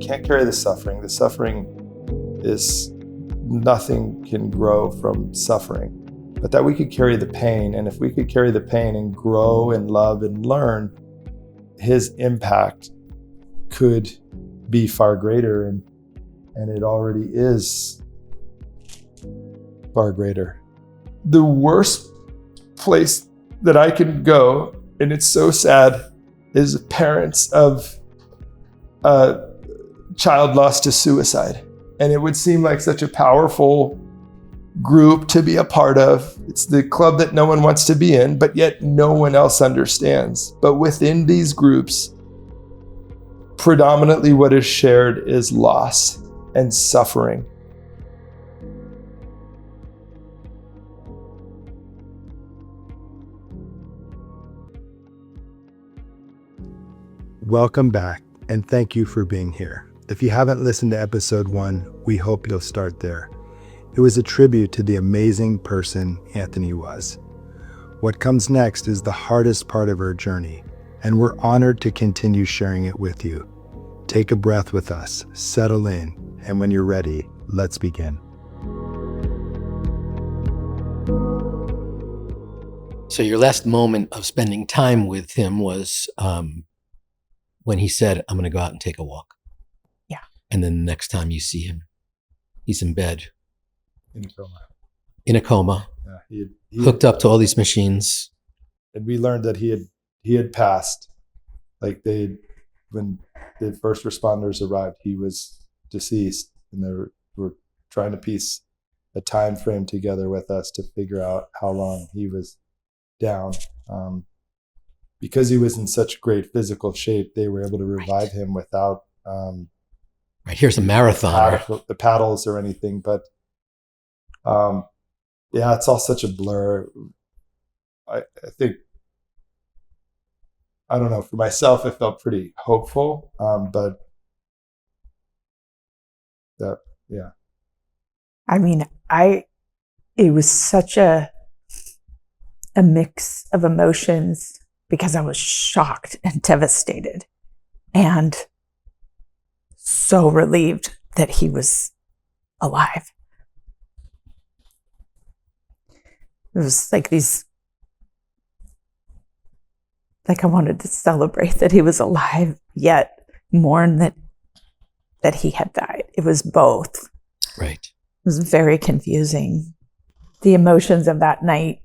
can't carry the suffering. The suffering is, nothing can grow from suffering, but that we could carry the pain. And if we could carry the pain and grow and love and learn, his impact could be far greater, and it already is far greater. The worst place that I can go, and it's so sad, is parents of a child lost to suicide. And it would seem like such a powerful group to be a part of. It's the club that no one wants to be in, but yet no one else understands. But within these groups, predominantly what is shared is loss and suffering. Welcome back, and thank you for being here. If you haven't listened to episode 1, we hope you'll start there. It was a tribute to the amazing person Anthony was. What comes next is the hardest part of our journey, and we're honored to continue sharing it with you. Take a breath with us, settle in, and when you're ready, let's begin. So your last moment of spending time with him was when he said, "I'm going to go out and take a walk." Yeah. And then the next time you see him, he's in bed. In a coma. In a coma. Yeah, he hooked up to all these machines. And we learned that he had passed. Like when the first responders arrived, he was deceased, and they were trying to piece a time frame together with us to figure out how long he was down. Because he was in such great physical shape, they were able to revive him without right, here's a marathoner. The paddles or anything. But yeah, it's all such a blur. I think, I don't know, for myself, it felt pretty hopeful, but that, yeah. I mean, it was such a mix of emotions, because I was shocked and devastated and so relieved that he was alive. It was like I wanted to celebrate that he was alive, yet mourn that he had died. It was both. Right. It was very confusing. The emotions of that night,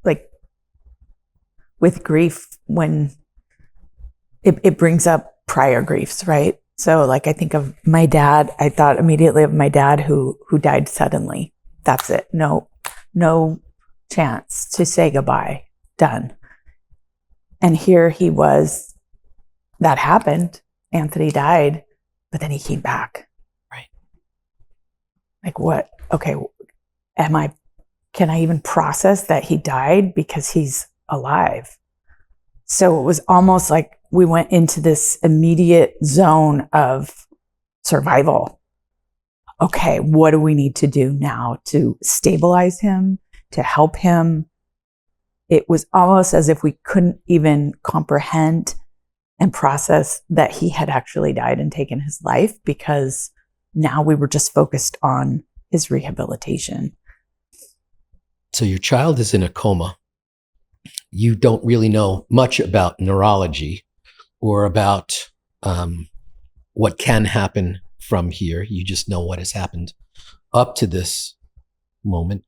like with grief, when it brings up prior griefs, right? So like I think of my dad, I thought immediately of my dad who died suddenly. That's it. No chance to say goodbye. Done. And here he was, that happened. Anthony died, but then he came back. Right. Like what? Okay. Can I even process that he died because he's alive? So it was almost like we went into this immediate zone of survival. Okay, what do we need to do now to stabilize him, to help him? It was almost as if we couldn't even comprehend and process that he had actually died and taken his life, because now we were just focused on his rehabilitation. So your child is in a coma. You don't really know much about neurology or about what can happen from here. You just know what has happened up to this moment.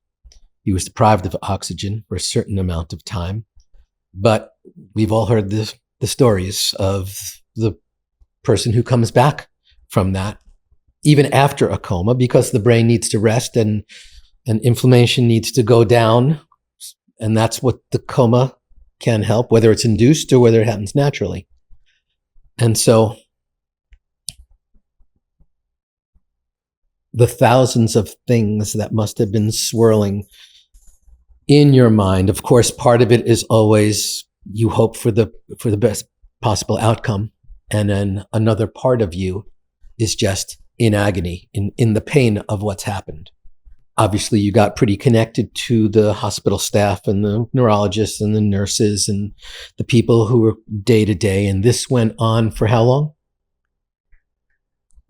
He was deprived of oxygen for a certain amount of time. But we've all heard the stories of the person who comes back from that, even after a coma, because the brain needs to rest and inflammation needs to go down. And that's what the coma can help, whether it's induced or whether it happens naturally. And so the thousands of things that must have been swirling in your mind, of course, part of it is always you hope for the best possible outcome. And then another part of you is just in agony, in the pain of what's happened. Obviously, you got pretty connected to the hospital staff and the neurologists and the nurses and the people who were day to day. And this went on for how long?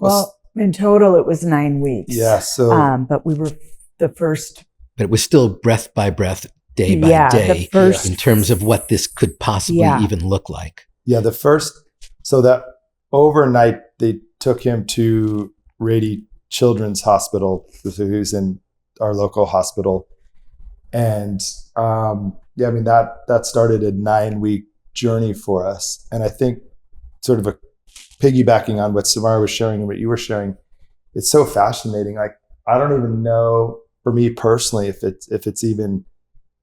Well, in total, it was 9 weeks. Yeah. So but we were the first. But it was still breath by breath, day by Yeah, day, the first. in terms of what this could possibly Yeah. even look like. yeah, so that overnight they took him to Rady Children's Hospital, who's in our local hospital. And yeah, I mean, that started a 9-week journey for us. And I think sort of piggybacking on what Samara was sharing and what you were sharing, it's so fascinating. Like, I don't even know for me personally if it's even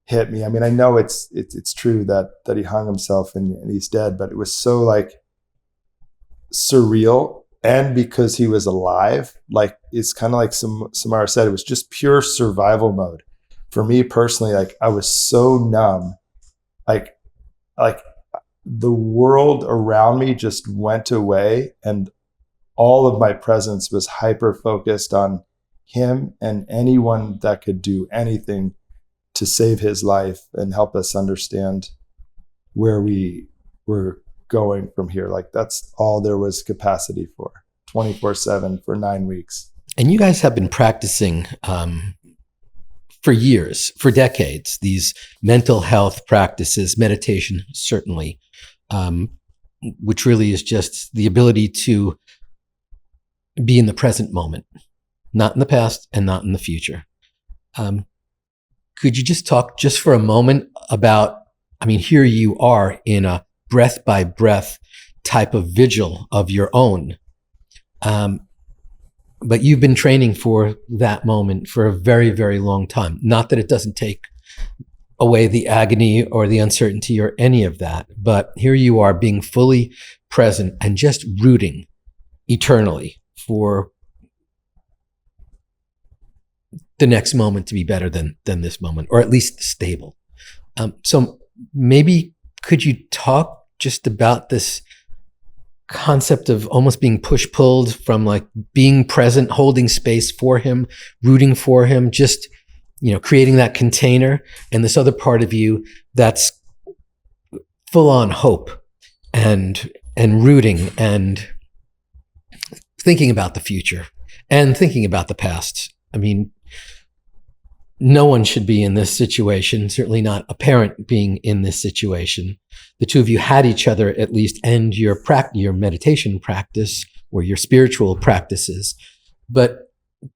hit me. I mean, I know it's true that he hung himself and he's dead, but it was so like surreal. And because he was alive, like, it's kind of like Samara said, it was just pure survival mode. For me personally, like, I was so numb, like the world around me just went away, and all of my presence was hyper focused on him and anyone that could do anything to save his life and help us understand where we were going from here. Like, that's all there was capacity for, 24/7 for 9 weeks. And you guys have been practicing for years, for decades, these mental health practices, meditation, certainly, which really is just the ability to be in the present moment, not in the past and not in the future. Could you just talk just for a moment about, I mean, here you are in a breath by breath type of vigil of your own. But you've been training for that moment for a very, very long time. Not that it doesn't take away the agony or the uncertainty or any of that, but here you are being fully present and just rooting eternally for the next moment to be better than this moment, or at least stable. So maybe could you talk just about this concept of almost being push-pulled from, like, being present, holding space for him, rooting for him, just, creating that container, and this other part of you that's full on hope and rooting and thinking about the future and thinking about the past. I mean, no one should be in this situation, certainly not a parent being in this situation. The two of you had each other, at least, and your meditation practice or your spiritual practices. But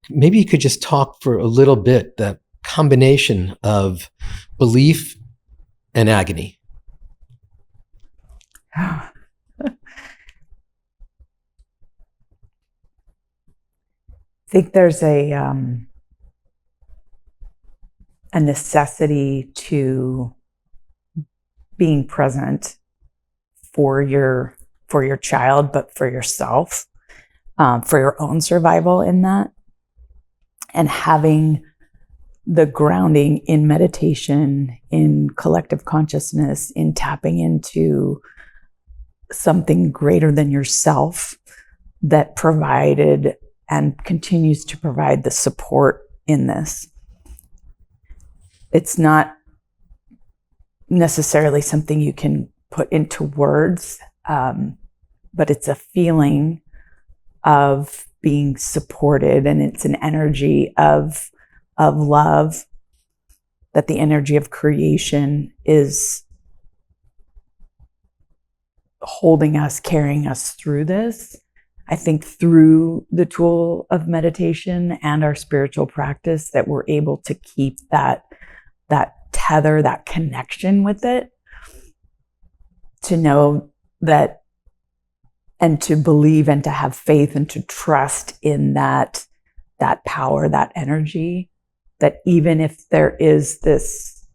maybe you could just talk for a little bit, that combination of belief and agony. I think there's a necessity to being present for your child, but for yourself, for your own survival in that, and having the grounding in meditation, in collective consciousness, in tapping into something greater than yourself that provided and continues to provide the support in this. It's not necessarily something you can put into words, but it's a feeling of being supported, and it's an energy of love, that the energy of creation is holding us, carrying us through this. I think through the tool of meditation and our spiritual practice, that we're able to keep that tether, that connection with it, to know that, and to believe and to have faith and to trust in that power, that energy, that even if there is this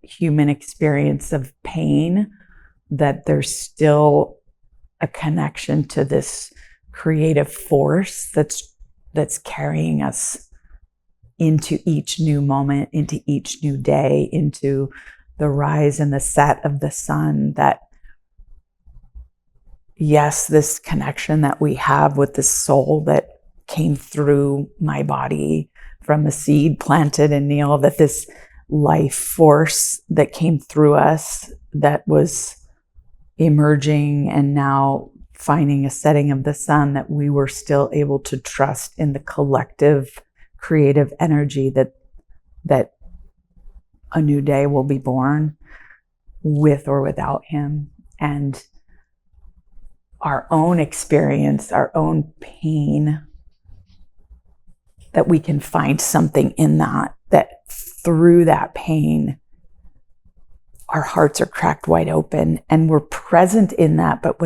human experience of pain, that there's still a connection to this creative force that's carrying us into each new moment, into each new day, into the rise and the set of the sun. That, yes, this connection that we have with the soul that came through my body from a seed planted in Neal, that this life force that came through us, that was emerging and now finding a setting of the sun, that we were still able to trust in the collective creative energy that a new day will be born with or without him. And our own experience, our own pain, that we can find something in that through that pain, our hearts are cracked wide open and we're present in that. But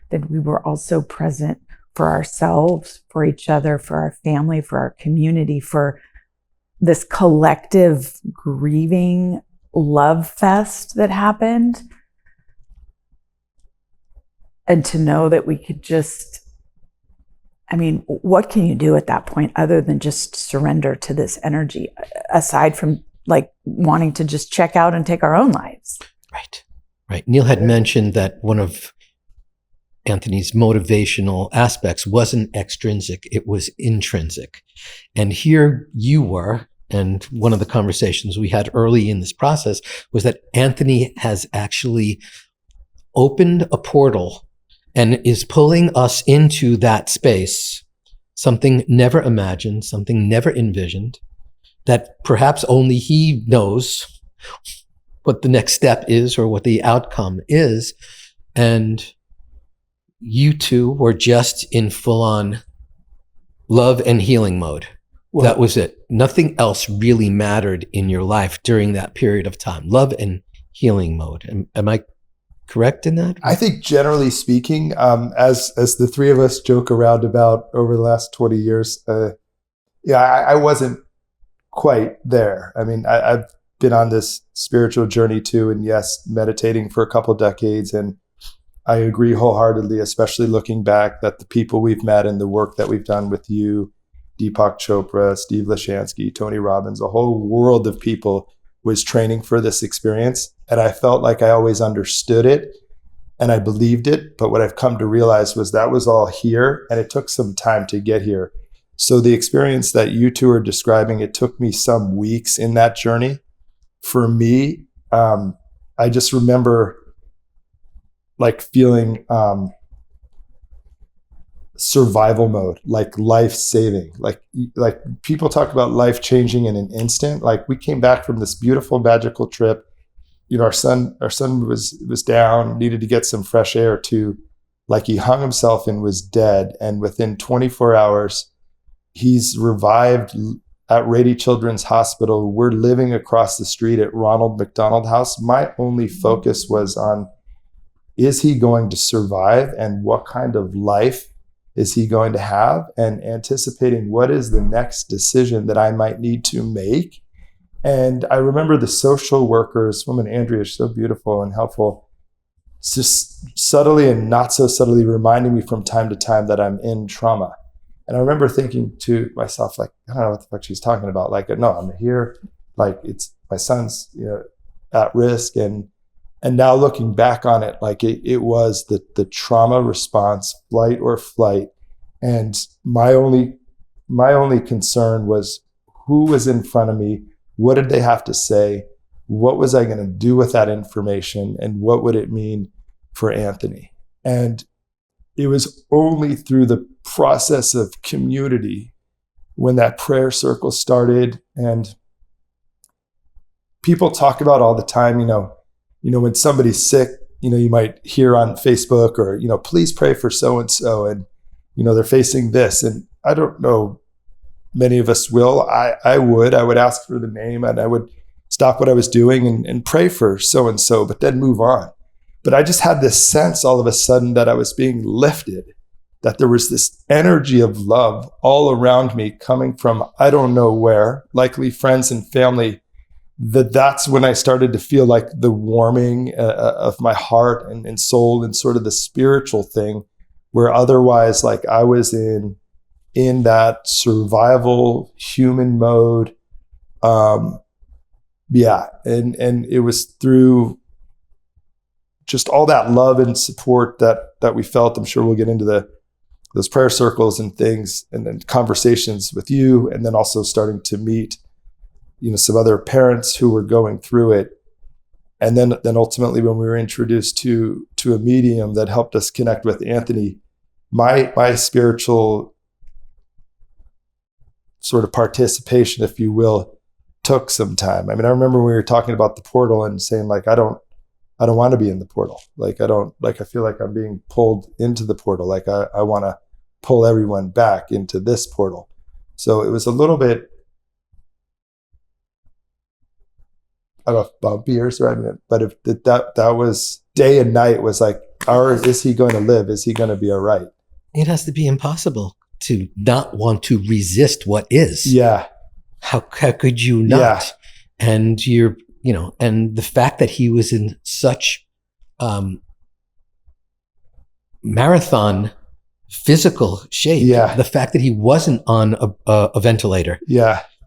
that we were also present for ourselves, for each other, for our family, for our community, for this collective grieving love fest that happened. And to know that we could just, what can you do at that point other than just surrender to this energy, aside from like wanting to just check out and take our own lives? Right. Neal had mentioned that one of Anthony's motivational aspects wasn't extrinsic, it was intrinsic. And here you were, and one of the conversations we had early in this process was that Anthony has actually opened a portal and is pulling us into that space, something never imagined, something never envisioned, that perhaps only he knows what the next step is or what the outcome is. And you two were just in full-on love and healing mode. Well, that was it. Nothing else really mattered in your life during that period of time. Love and healing mode. Am I correct in that? I think generally speaking, as the three of us joke around about over the last 20 years, I wasn't quite there. I've been on this spiritual journey too, and yes, meditating for a couple decades, and I agree wholeheartedly, especially looking back, that the people we've met and the work that we've done with you, Deepak Chopra, Steve Leshansky, Tony Robbins, a whole world of people was training for this experience. And I felt like I always understood it and I believed it. But what I've come to realize was that was all here and it took some time to get here. So the experience that you two are describing, it took me some weeks in that journey. For me, I just remember like feeling survival mode, like life saving, like people talk about life changing in an instant. Like we came back from this beautiful magical trip. Our son was down, needed to get some fresh air too. Like he hung himself and was dead. And within 24 hours, he's revived at Rady Children's Hospital. We're living across the street at Ronald McDonald House. My only focus was on, is he going to survive and what kind of life is he going to have, and anticipating what is the next decision that I might need to make. And I remember the social workers, woman Andrea is so beautiful and helpful, just subtly and not so subtly reminding me from time to time that I'm in trauma. And I remember thinking to myself, like, I don't know what the fuck she's talking about. Like, no, I'm here. Like, it's my son's, at risk. And now looking back on it, like it was the trauma response, flight or flight. And my only concern was who was in front of me, what did they have to say, what was I going to do with that information, and what would it mean for Anthony? And it was only through the process of community when that prayer circle started. And people talk about all the time, when somebody's sick, you might hear on Facebook or, please pray for so-and-so and, they're facing this. And I don't know, many of us will. I would ask for the name and I would stop what I was doing and pray for so-and-so, but then move on. But I just had this sense all of a sudden that I was being lifted, that there was this energy of love all around me coming from, I don't know where, likely friends and family. That's when I started to feel like the warming of my heart and soul and sort of the spiritual thing, where otherwise like I was in that survival human mode. And it was through just all that love and support that we felt. I'm sure we'll get into those prayer circles and things and then conversations with you, and then also starting to meet some other parents who were going through it. And then ultimately, when we were introduced to a medium that helped us connect with Anthony, my spiritual sort of participation, if you will, took some time. I mean, I remember we were talking about the portal and saying, like, I don't want to be in the portal. Like, I feel like I'm being pulled into the portal. Like, I want to pull everyone back into this portal. So it was a little bit, I don't know if bumpy or something, but if that was day and night was like, is he going to live? Is he going to be all right? It has to be impossible to not want to resist what is. Yeah. How could you not? Yeah. And and the fact that he was in such marathon physical shape, the fact that he wasn't on a ventilator,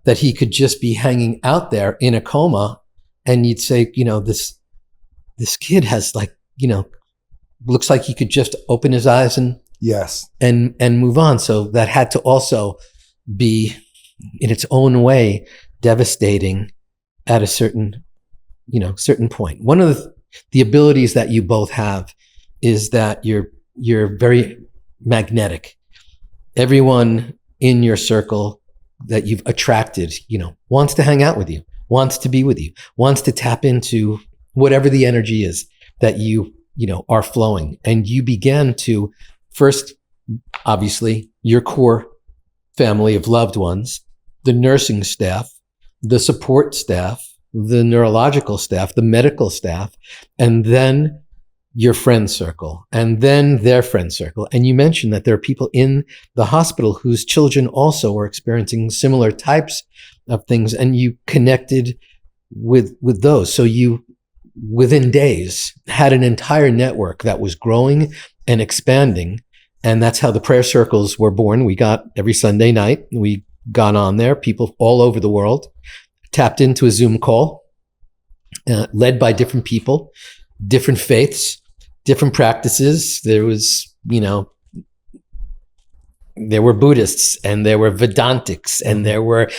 that he could just be hanging out there in a coma, and you'd say, this kid has looks like he could just open his eyes and move on. So that had to also be, in its own way, devastating at a certain point. One of the abilities that you both have is that you're very magnetic. Everyone in your circle that you've attracted, wants to hang out with you, wants to be with you, wants to tap into whatever the energy is that you are flowing. And you began to first, obviously, your core family of loved ones, the nursing staff, the support staff, the neurological staff, the medical staff, and then your friend circle, and then their friend circle. And you mentioned that there are people in the hospital whose children also are experiencing similar types of things, and you connected with those. So you, within days, had an entire network that was growing and expanding. And that's how the prayer circles were born. We got every Sunday night, we got on there, people all over the world, tapped into a Zoom call, led by different people, different faiths, different practices. There was, there were Buddhists, and there were Vedantics, and there were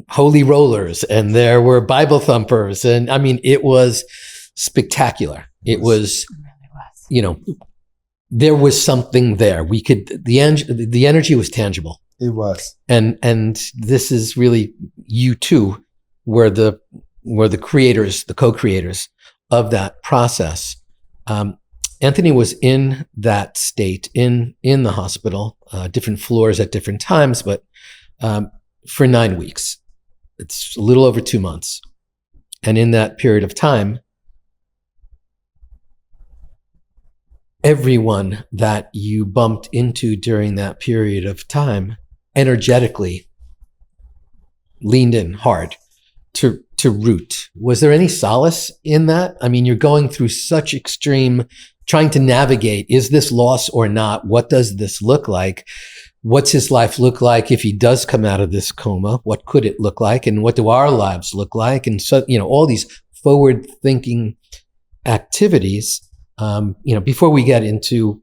holy rollers, and there were Bible thumpers. And I mean, it was spectacular. It was, there was something there. We could, the energy was tangible. It was. And this is really, you two were the creators, the co-creators of that process. Anthony was in that state in the hospital, different floors at different times, but for 9 weeks. It's a little over 2 months. And in that period of time, everyone that you bumped into during that period of time energetically leaned in hard to root. Was there any solace in that? I mean, you're going through such extreme, trying to navigate, is this loss or not? What does this look like? What's his life look like if he does come out of this coma? What could it look like? And what do our lives look like? And so, all these forward thinking activities, before we get into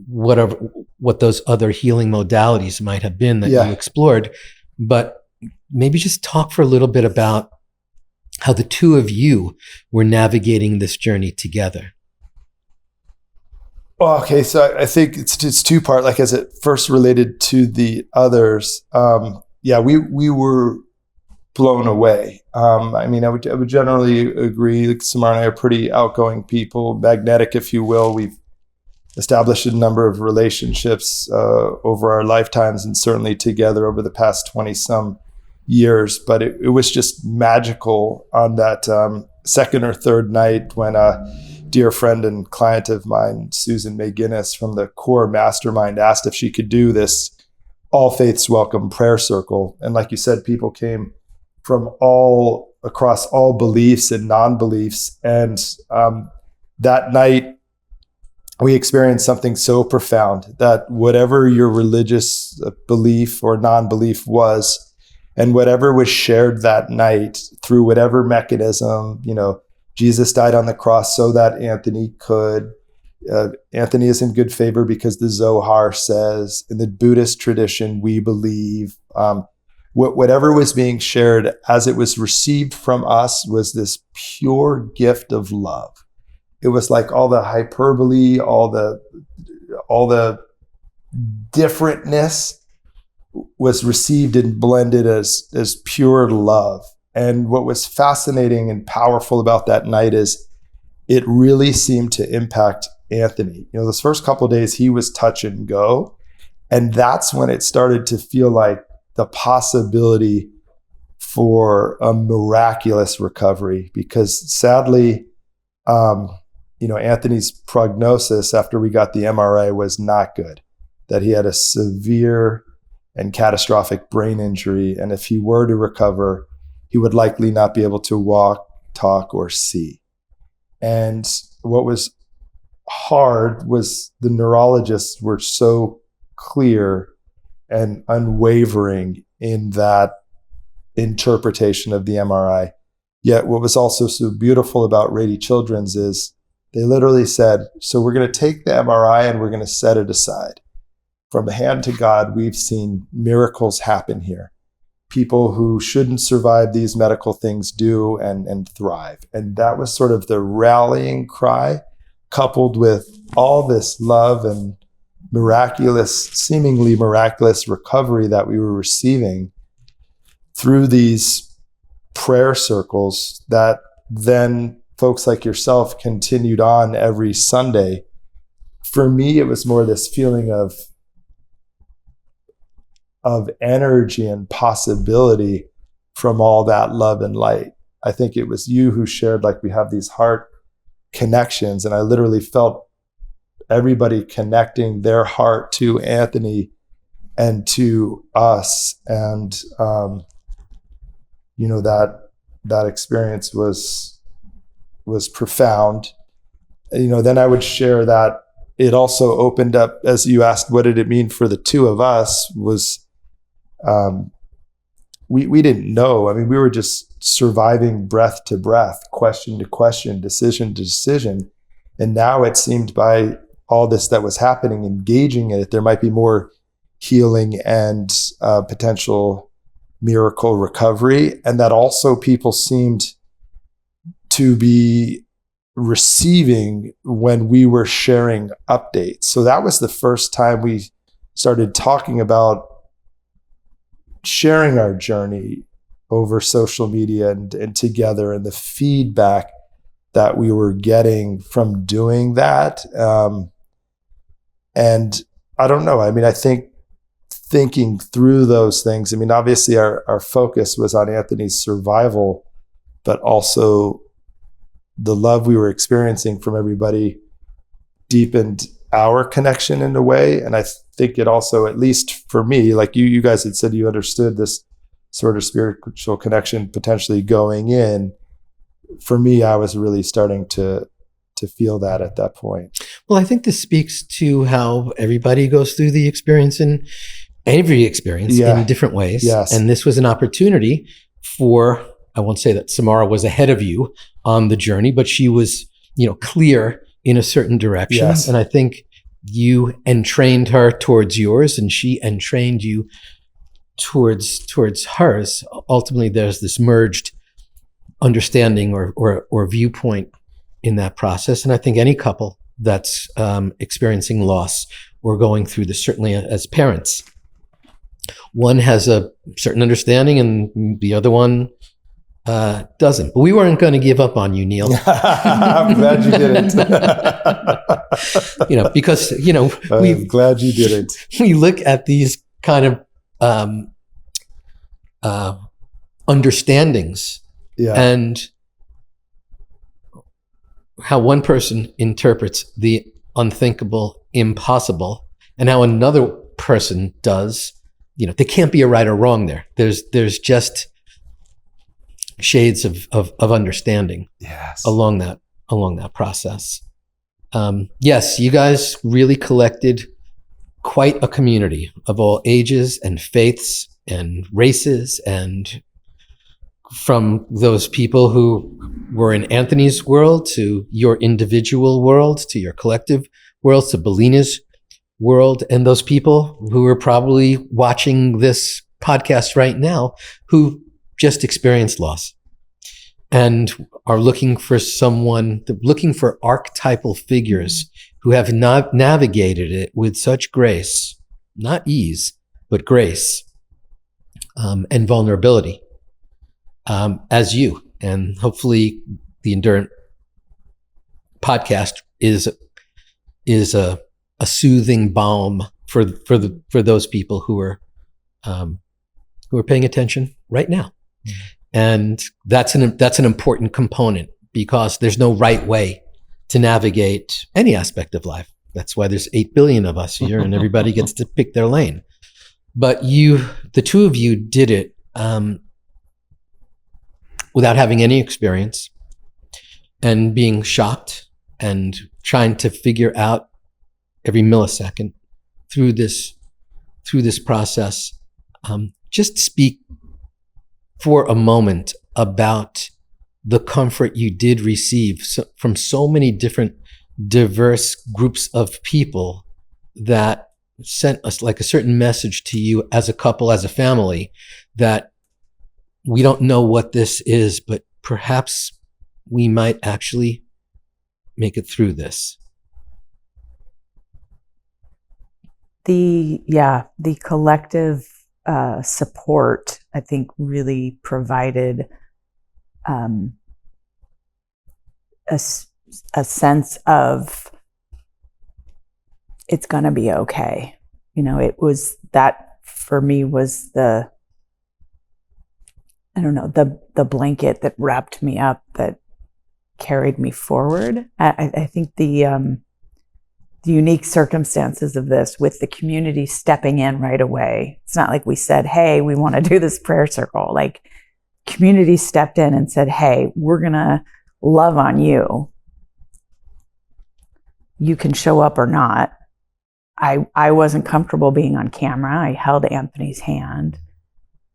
what those other healing modalities might have been that you explored, but maybe just talk for a little bit about how the two of you were navigating this journey together. Okay, so I think it's two-part. Like, as it first related to the others, we were blown away. I would generally agree. Like, Samara and I are pretty outgoing people, magnetic, if you will. We've established a number of relationships over our lifetimes, and certainly together over the past 20-some years. But it was just magical on that second or third night when a dear friend and client of mine, Susan McGinnis from the Core Mastermind, asked if she could do this All Faiths Welcome prayer circle. And like you said, people came from all across all beliefs and non-beliefs. And that night, we experienced something so profound that whatever your religious belief or non-belief was, and whatever was shared that night through whatever mechanism, Jesus died on the cross so that Anthony could. Anthony is in good favor because the Zohar says, in the Buddhist tradition, we believe. whatever was being shared as it was received from us was this pure gift of love. It was like all the hyperbole, all the differentness was received and blended as pure love. And what was fascinating and powerful about that night is it really seemed to impact Anthony. You know, those first couple of days he was touch and go. And that's when it started to feel like the possibility for a miraculous recovery, because sadly, Anthony's prognosis after we got the MRI was not good, that he had a severe and catastrophic brain injury. And if he were to recover, he would likely not be able to walk, talk, or see. And what was hard was the neurologists were so clear and unwavering in that interpretation of the MRI. Yet what was also so beautiful about Rady Children's is they literally said, so we're going to take the MRI and we're going to set it aside. From hand to God, we've seen miracles happen here. People who shouldn't survive these medical things do and thrive. And that was sort of the rallying cry, coupled with all this love and seemingly miraculous recovery that we were receiving through these prayer circles that then folks like yourself continued on every Sunday. For me, it was more this feeling of energy and possibility from all that love and light. I think it was you who shared, like, we have these heart connections, and I literally felt everybody connecting their heart to Anthony and to us. And, that experience was profound. Then I would share that it also opened up, as you asked, what did it mean for the two of us, was we didn't know. I mean, we were just surviving breath to breath, question to question, decision to decision. And now it seemed by all this that was happening, engaging in it, there might be more healing and potential miracle recovery. And that also people seemed to be receiving when we were sharing updates. So that was the first time we started talking about sharing our journey over social media and together, and the feedback that we were getting from doing that. And I don't know, I mean, I think thinking through those things, I mean, obviously our focus was on Anthony's survival, but also the love we were experiencing from everybody deepened our connection in a way. And I think it also, at least for me, like you guys had said, you understood this sort of spiritual connection potentially going in. For me, I was really starting to feel that at that point. Well, I think this speaks to how everybody goes through the experience in every experience in different ways. Yes. And this was an opportunity for, I won't say that Samara was ahead of you on the journey, but she was, clear in a certain direction. Yes. And I think you entrained her towards yours, and she entrained you towards hers. Ultimately, there's this merged understanding or viewpoint in that process. And I think any couple that's experiencing loss or going through this, certainly as parents, one has a certain understanding and the other one doesn't. But we weren't going to give up on you, Neal. I'm glad you didn't. Because I'm glad you didn't. We look at these kind of understandings, and how one person interprets the unthinkable, impossible, and how another person does. There can't be a right or wrong there. There's just shades of understanding along that process. Yes, you guys really collected quite a community of all ages and faiths and races, and from those people who were in Anthony's world to your individual world to your collective world to Belina's world, and those people who were probably watching this podcast right now who just experienced loss and are looking for archetypal figures who have navigated it with such grace, not ease, but grace, and vulnerability, as you. And hopefully the Endurant podcast is a soothing balm for those people who are paying attention right now. And that's an important component, because there's no right way to navigate any aspect of life. That's why there's 8 billion of us here, and everybody gets to pick their lane. But the two of you did it without having any experience, and being shocked and trying to figure out every millisecond through this process. Just speak for a moment about the comfort you did receive from so many different diverse groups of people that sent us like a certain message to you as a couple, as a family, that we don't know what this is, but perhaps we might actually make it through this. The collective support, I think, really provided a sense of it's going to be okay. It was that for me was the blanket that wrapped me up, that carried me forward. I think the unique circumstances of this, with the community stepping in right away. It's not like we said, hey, we want to do this prayer circle. Like, community stepped in and said, hey, we're going to love on you. You can show up or not. I wasn't comfortable being on camera. I held Anthony's hand.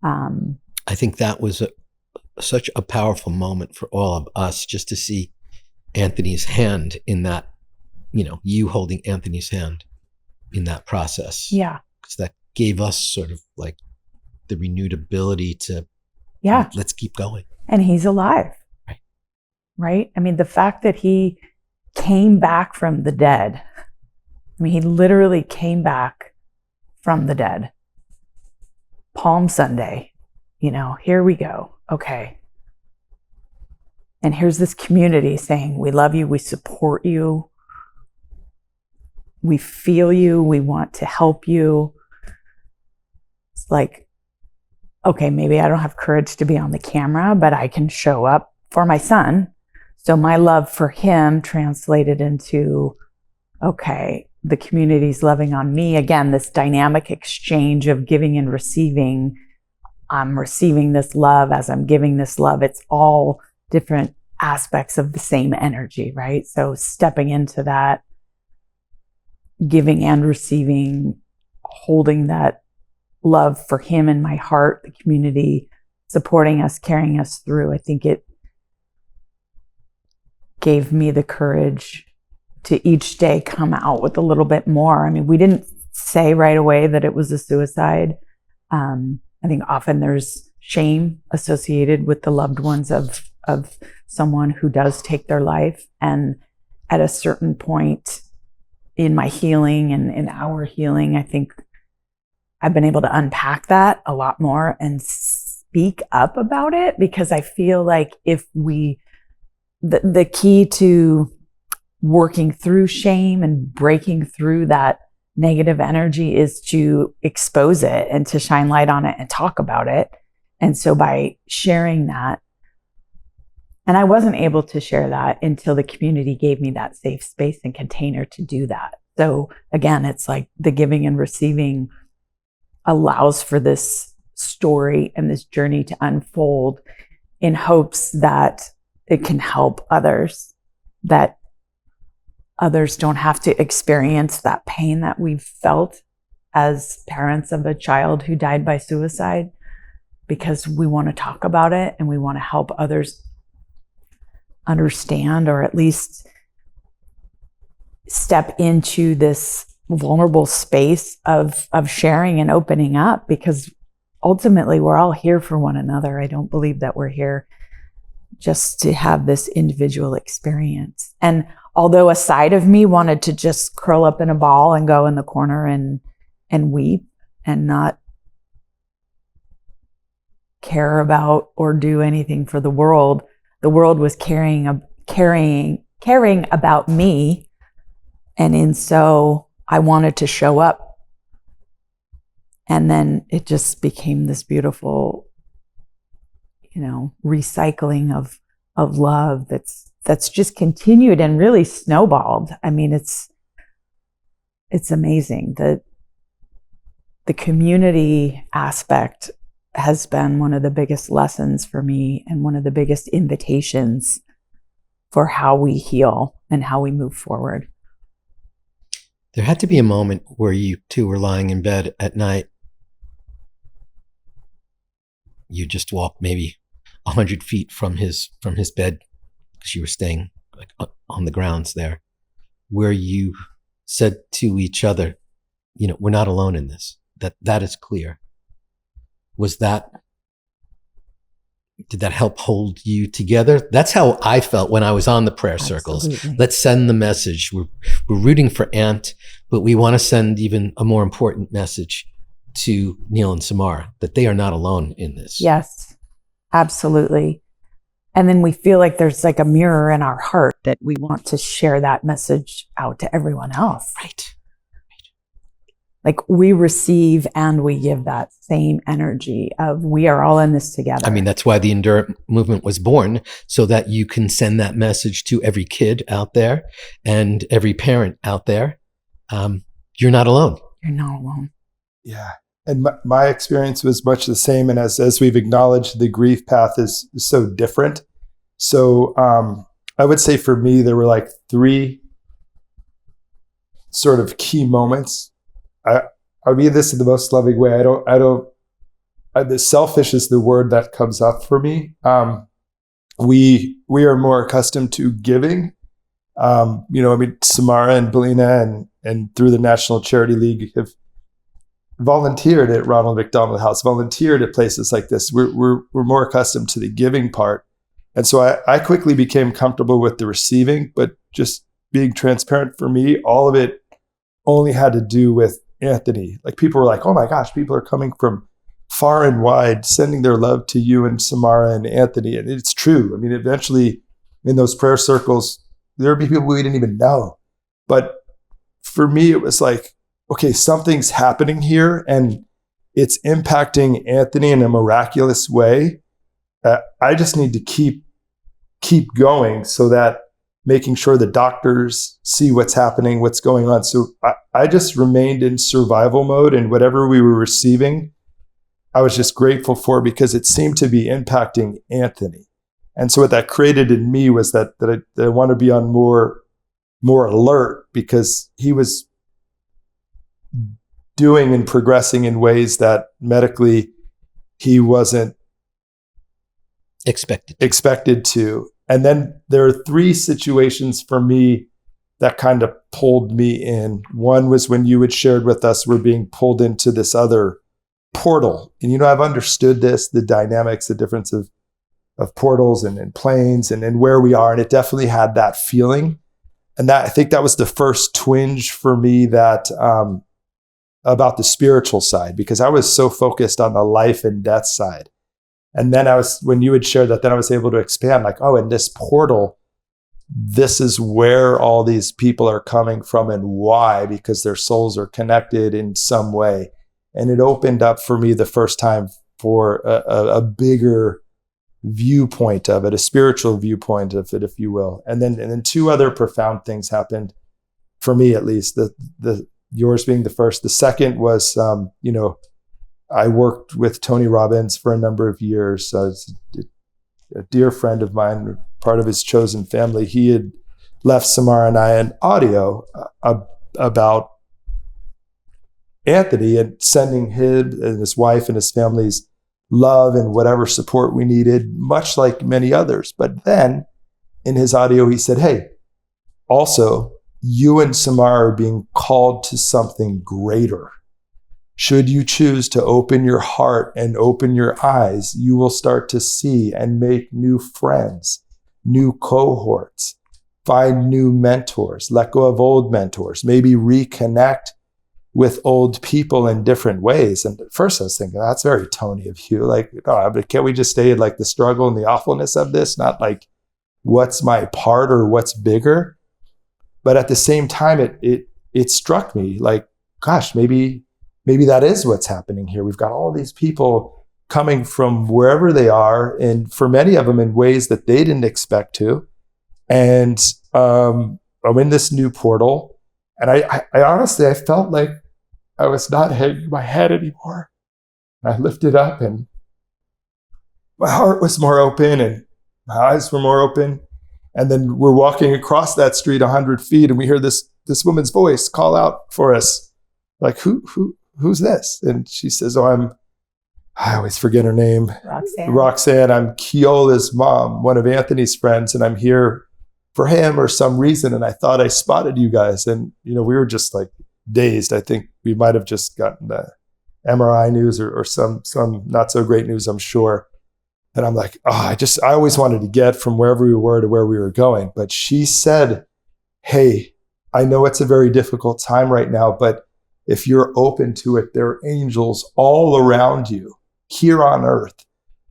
I think that was such a powerful moment for all of us, just to see Anthony's hand in that, you holding Anthony's hand in that process. Yeah. Because that gave us sort of like the renewed ability to, let's keep going. And he's alive. Right? I mean, the fact that he came back from the dead. He literally came back from the dead. Palm Sunday, here we go. Okay. And here's this community saying, we love you, we support you, we feel you, we want to help you. It's like, okay, maybe I don't have courage to be on the camera, but I can show up for my son. So my love for him translated into, okay, the community's loving on me. Again, this dynamic exchange of giving and receiving. I'm receiving this love as I'm giving this love. It's all different aspects of the same energy, right? So stepping into that, giving and receiving, holding that love for him in my heart, the community supporting us, carrying us through. I think it gave me the courage to each day come out with a little bit more. We didn't say right away that it was a suicide. I think often there's shame associated with the loved ones of someone who does take their life. And at a certain point in my healing and in our healing, I think I've been able to unpack that a lot more and speak up about it, because I feel like the key to working through shame and breaking through that negative energy is to expose it and to shine light on it and talk about it. And so by sharing that, and I wasn't able to share that until the community gave me that safe space and container to do that. So again, it's like the giving and receiving allows for this story and this journey to unfold in hopes that it can help others, that others don't have to experience that pain that we've felt as parents of a child who died by suicide, because we want to talk about it and we want to help others understand, or at least step into this vulnerable space of sharing and opening up, because ultimately we're all here for one another. I don't believe that we're here just to have this individual experience. And although a side of me wanted to just curl up in a ball and go in the corner and weep and not care about or do anything for the world was caring about me. And so I wanted to show up. And then it just became this beautiful, recycling of love that's just continued and really snowballed. I mean, it's amazing. The community aspect has been one of the biggest lessons for me and one of the biggest invitations for how we heal and how we move forward. There had to be a moment where you two were lying in bed at night. You just walked maybe 100 feet from his bed, because you were staying like on the grounds there, where you said to each other, we're not alone in this. That is clear. Did that help hold you together? That's how I felt when I was on the prayer circles. Absolutely. Let's send the message. We're rooting for Ant, but we want to send even a more important message to Neal and Samara, that they are not alone in this. Yes, absolutely. And then we feel like there's like a mirror in our heart that we want to share that message out to everyone else. Right. Like we receive and we give that same energy of we are all in this together. I mean, that's why the Endurant Movement was born, so that you can send that message to every kid out there and every parent out there. You're not alone. You're not alone. Yeah. And my experience was much the same. And as we've acknowledged, the grief path is so different. So I would say for me, there were like 3 sort of key moments. I mean this in the most loving way. The selfish is the word that comes up for me. We are more accustomed to giving. Samara and Belina and through the National Charity League have volunteered at Ronald McDonald House, volunteered at places like this. We're more accustomed to the giving part. And so I quickly became comfortable with the receiving, but just being transparent for me, all of it only had to do with Anthony. Like people were like, oh my gosh, people are coming from far and wide, sending their love to you and Samara and Anthony. And it's true. I mean, eventually in those prayer circles, there would be people we didn't even know. But for me, it was like, okay, something's happening here and it's impacting Anthony in a miraculous way. I just need to keep going so that making sure the doctors see what's happening, what's going on. So I just remained in survival mode, and whatever we were receiving, I was just grateful for because it seemed to be impacting Anthony. And so what that created in me was that I want to be on more alert, because he was doing and progressing in ways that medically he wasn't expected to. And then there are 3 situations for me that kind of pulled me in. One was when you had shared with us, we're being pulled into this other portal. And, I've understood this, the dynamics, the difference of portals and planes and where we are. And it definitely had that feeling. And I think that was the first twinge for me that, about the spiritual side, because I was so focused on the life and death side. And then when you had shared that, then I was able to expand like, oh, in this portal, this is where all these people are coming from and why, because their souls are connected in some way. And it opened up for me the first time for a bigger viewpoint of it, a spiritual viewpoint of it, if you will. And then 2 other profound things happened for me, at least, the yours being the first. The second was, I worked with Tony Robbins for a number of years. A dear friend of mine, part of his chosen family. He had left Samara and I an audio about Anthony and sending him and his wife and his family's love and whatever support we needed, much like many others. But then in his audio, he said, hey, also, you and Samara are being called to something greater. Should you choose to open your heart and open your eyes, you will start to see and make new friends, new cohorts, find new mentors, let go of old mentors, maybe reconnect with old people in different ways. And at first I was thinking, that's very Tony of you. Like, oh, but can't we just stay in like the struggle and the awfulness of this? Not like what's my part or what's bigger. But at the same time, it struck me like, gosh, maybe that is what's happening here. We've got all these people coming from wherever they are, and for many of them in ways that they didn't expect to. And I'm in this new portal, and I honestly, I felt like I was not hanging my head anymore. I lifted up, and my heart was more open, and my eyes were more open. And then we're walking across that street 100 feet, and we hear this woman's voice call out for us, like, who's this? And she says, I always forget her name. Roxanne. I'm Keola's mom, one of Anthony's friends, and I'm here for him or some reason. And I thought I spotted you guys. And, we were just like dazed. I think we might have just gotten the MRI news or some not so great news, I'm sure. And I'm like, I always wanted to get from wherever we were to where we were going. But she said, hey, I know it's a very difficult time right now, but if you're open to it, there are angels all around you here on earth,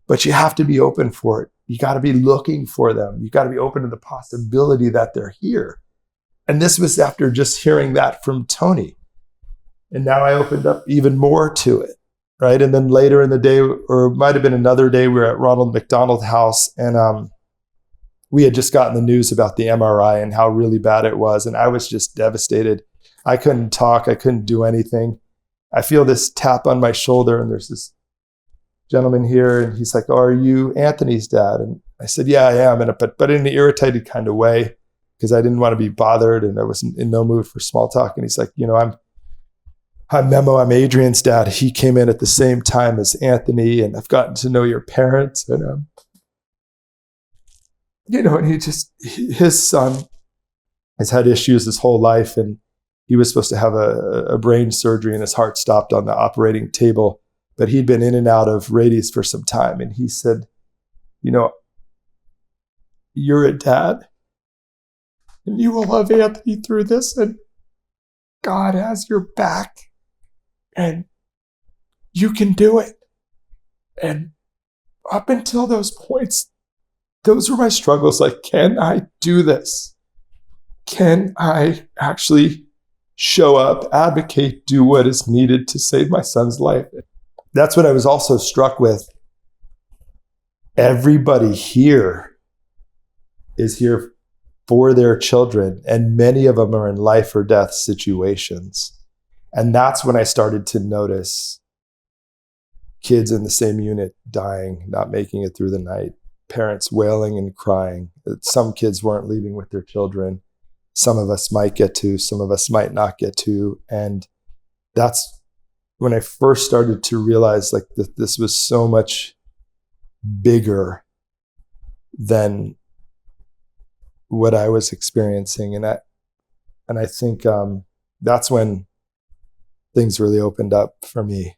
but you have to be open for it. You got to be looking for them. You got to be open to the possibility that they're here. And this was after just hearing that from Tony. And now I opened up even more to it, right? And then later in the day, or it might have been another day, we were at Ronald McDonald House, and we had just gotten the news about the MRI and how really bad it was. And I was just devastated. I couldn't talk. I couldn't do anything. I feel this tap on my shoulder, and there's this gentleman here, and he's like, oh, are you Anthony's dad? And I said, yeah, I am. But in an irritated kind of way, because I didn't want to be bothered, and I was in no mood for small talk. And he's like, I'm Memo. I'm Adrian's dad. He came in at the same time as Anthony, and I've gotten to know your parents. And, and his son has had issues his whole life, and he was supposed to have a brain surgery, and his heart stopped on the operating table, but he'd been in and out of Radies for some time. And he said, you're a dad, and you will love Anthony through this, and God has your back, and you can do it. And up until those points, those were my struggles. Like, can I do this? Can I actually show up, advocate, do what is needed to save my son's life? That's what I was also struck with. Everybody here is here for their children, and many of them are in life or death situations. And that's when I started to notice kids in the same unit dying, not making it through the night, parents wailing and crying. Some kids weren't leaving with their children. Some of us might get to, some of us might not get to. And that's when I first started to realize like that this was so much bigger than what I was experiencing. And I think that's when things really opened up for me.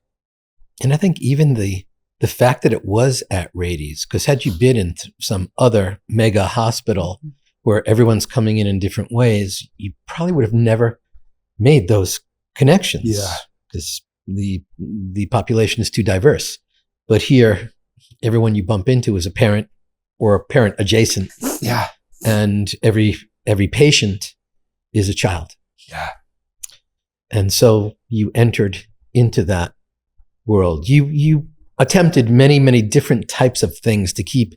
And I think even the fact that it was at Rady's, because had you been in some other mega hospital where everyone's coming in different ways, you probably would have never made those connections. Yeah. Because the population is too diverse. But here, everyone you bump into is a parent or a parent adjacent. Yeah. And every patient is a child. Yeah. And so you entered into that world. You attempted many, many different types of things to keep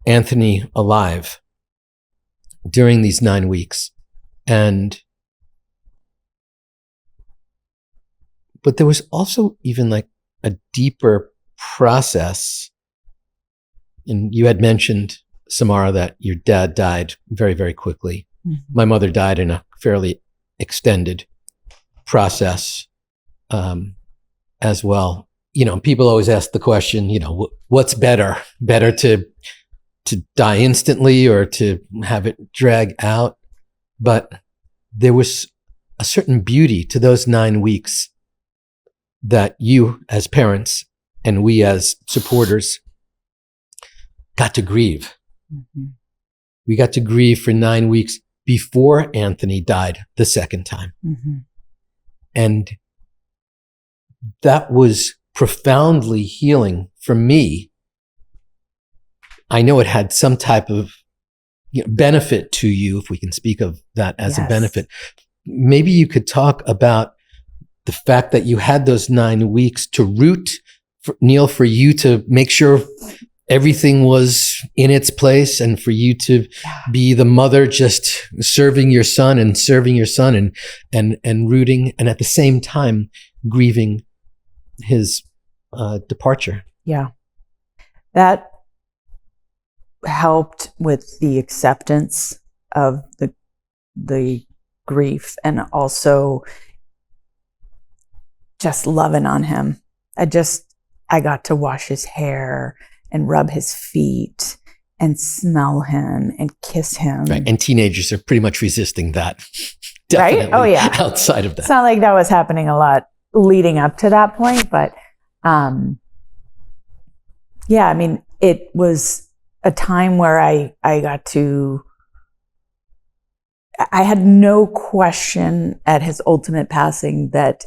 Anthony alive during these 9 weeks. But there was also even like a deeper process. And you had mentioned, Samara, that your dad died very, very quickly. Mm-hmm. My mother died in a fairly extended process as well. People always ask the question, what's better to die instantly or to have it drag out? But there was a certain beauty to those 9 weeks that you as parents and we as supporters got to grieve. Mm-hmm. We got to grieve for 9 weeks before Anthony died the second time. Mm-hmm. And that was profoundly healing for me. I know it had some type of benefit to you, if we can speak of that as a benefit. Maybe you could talk about the fact that you had those 9 weeks to root, Neal, for you to make sure everything was in its place, and for you to be the mother just serving your son and rooting, and at the same time grieving his departure. Yeah. That helped with the acceptance of the grief, and also just loving on him. I got to wash his hair and rub his feet and smell him and kiss him. Right. And teenagers are pretty much resisting that. Right? Oh, yeah. Outside of that. It's not like that was happening a lot leading up to that point, but yeah, I mean, it was a time where I had no question at his ultimate passing that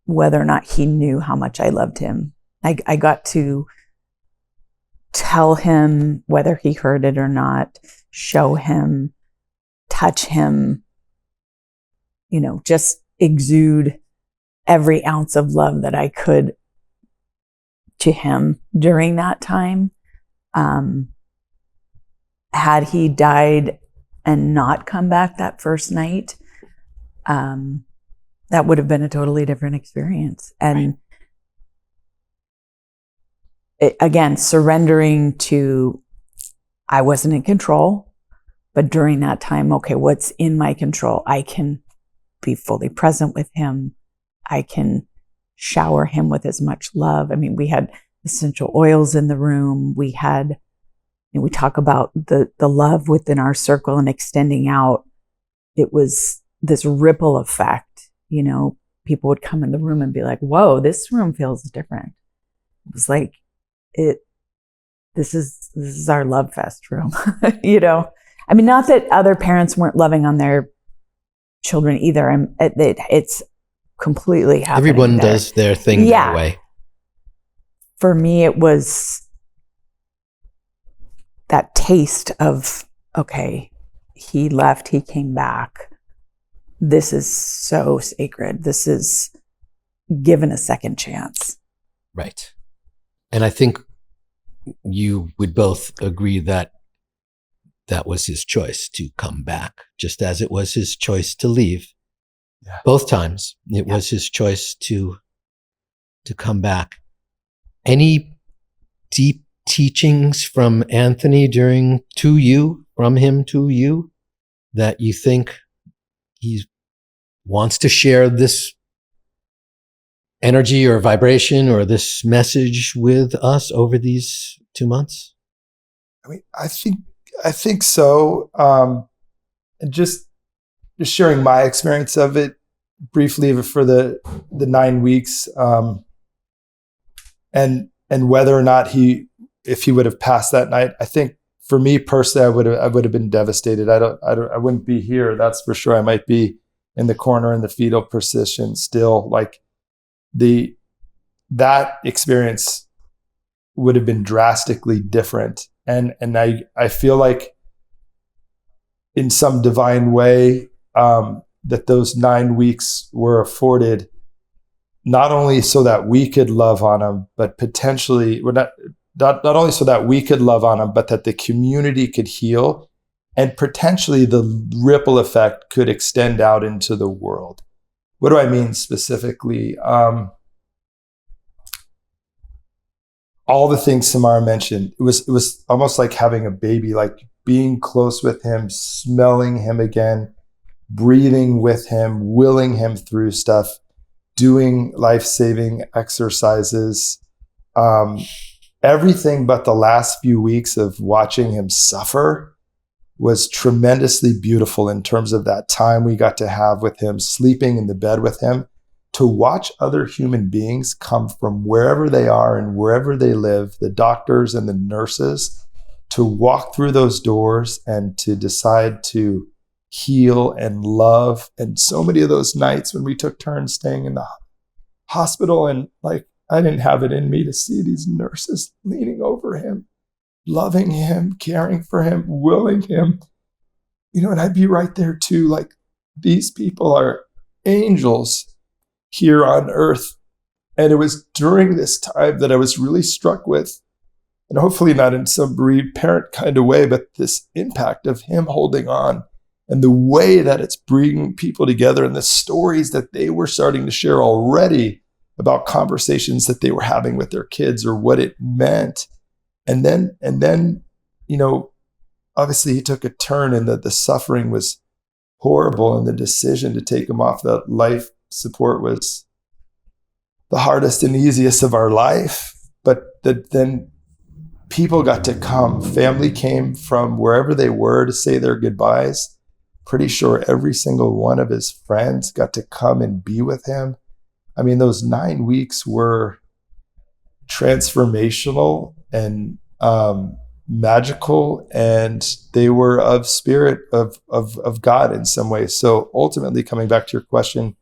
whether or not he knew how much I loved him. I got to tell him whether he heard it or not, show him, touch him, just exude every ounce of love that I could to him during that time. Had he died and not come back that first night, that would have been a totally different experience. And again, surrendering to, I wasn't in control, but during that time, okay, what's in my control? I can be fully present with him. I can shower him with as much love. I mean, we had essential oils in the room. We talk about the love within our circle and extending out. It was this ripple effect. People would come in the room and be like, whoa, this room feels different. It was like, this is our love fest room. I mean, not that other parents weren't loving on their children either. It's completely happening. Everyone does their thing that way. For me, it was that taste of, okay, he left, he came back. This is so sacred. This is given a second chance. Right. And I think you would both agree that that was his choice to come back, just as it was his choice to leave. Yeah. Both times it was his choice to come back. Any deep teachings from Anthony from him to you, that you think he wants to share this energy or vibration or this message with us over these 2 months? I mean, I think so. And just sharing my experience of it briefly for the 9 weeks, and whether or not if he would have passed that night. I think for me personally, I would have been devastated. I wouldn't be here. That's for sure. I might be in the corner in the fetal position still. Like that experience would have been drastically different. And I feel like in some divine way, that those 9 weeks were afforded not only so that we could love on him, but potentially not only so that we could love on him, but that the community could heal, and potentially the ripple effect could extend out into the world. What do I mean specifically? All the things Samara mentioned, it was almost like having a baby, like being close with him, smelling him again, breathing with him, willing him through stuff, doing life-saving exercises, everything but the last few weeks of watching him suffer was tremendously beautiful in terms of that time we got to have with him, sleeping in the bed with him, to watch other human beings come from wherever they are and wherever they live, the doctors and the nurses, to walk through those doors and to decide to heal and love. And so many of those nights when we took turns staying in the hospital, and like, I didn't have it in me to see these nurses leaning over him, loving him, caring for him, willing him, and I'd be right there too. Like, these people are angels here on earth. And it was during this time that I was really struck with, and hopefully not in some bereaved parent kind of way, but this impact of him holding on and the way that it's bringing people together and the stories that they were starting to share already about conversations that they were having with their kids or what it meant. And then, obviously he took a turn, and the suffering was horrible, and the decision to take him off the life support was the hardest and easiest of our life. But then people got to come. Family came from wherever they were to say their goodbyes. Pretty sure every single one of his friends got to come and be with him. I mean, those 9 weeks were transformational and magical, and they were of spirit of God in some ways. So ultimately, coming back to your question,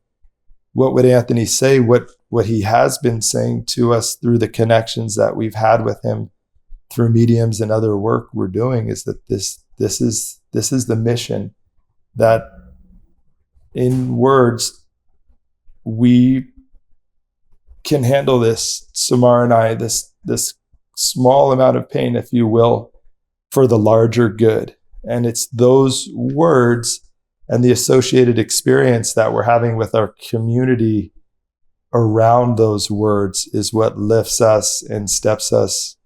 what would Anthony say? What he has been saying to us through the connections that we've had with him through mediums and other work we're doing is that this is the mission, that in words we can handle this, Samara and I, this small amount of pain, if you will, for the larger good. And it's those words and the associated experience that we're having with our community around those words is what lifts us and steps us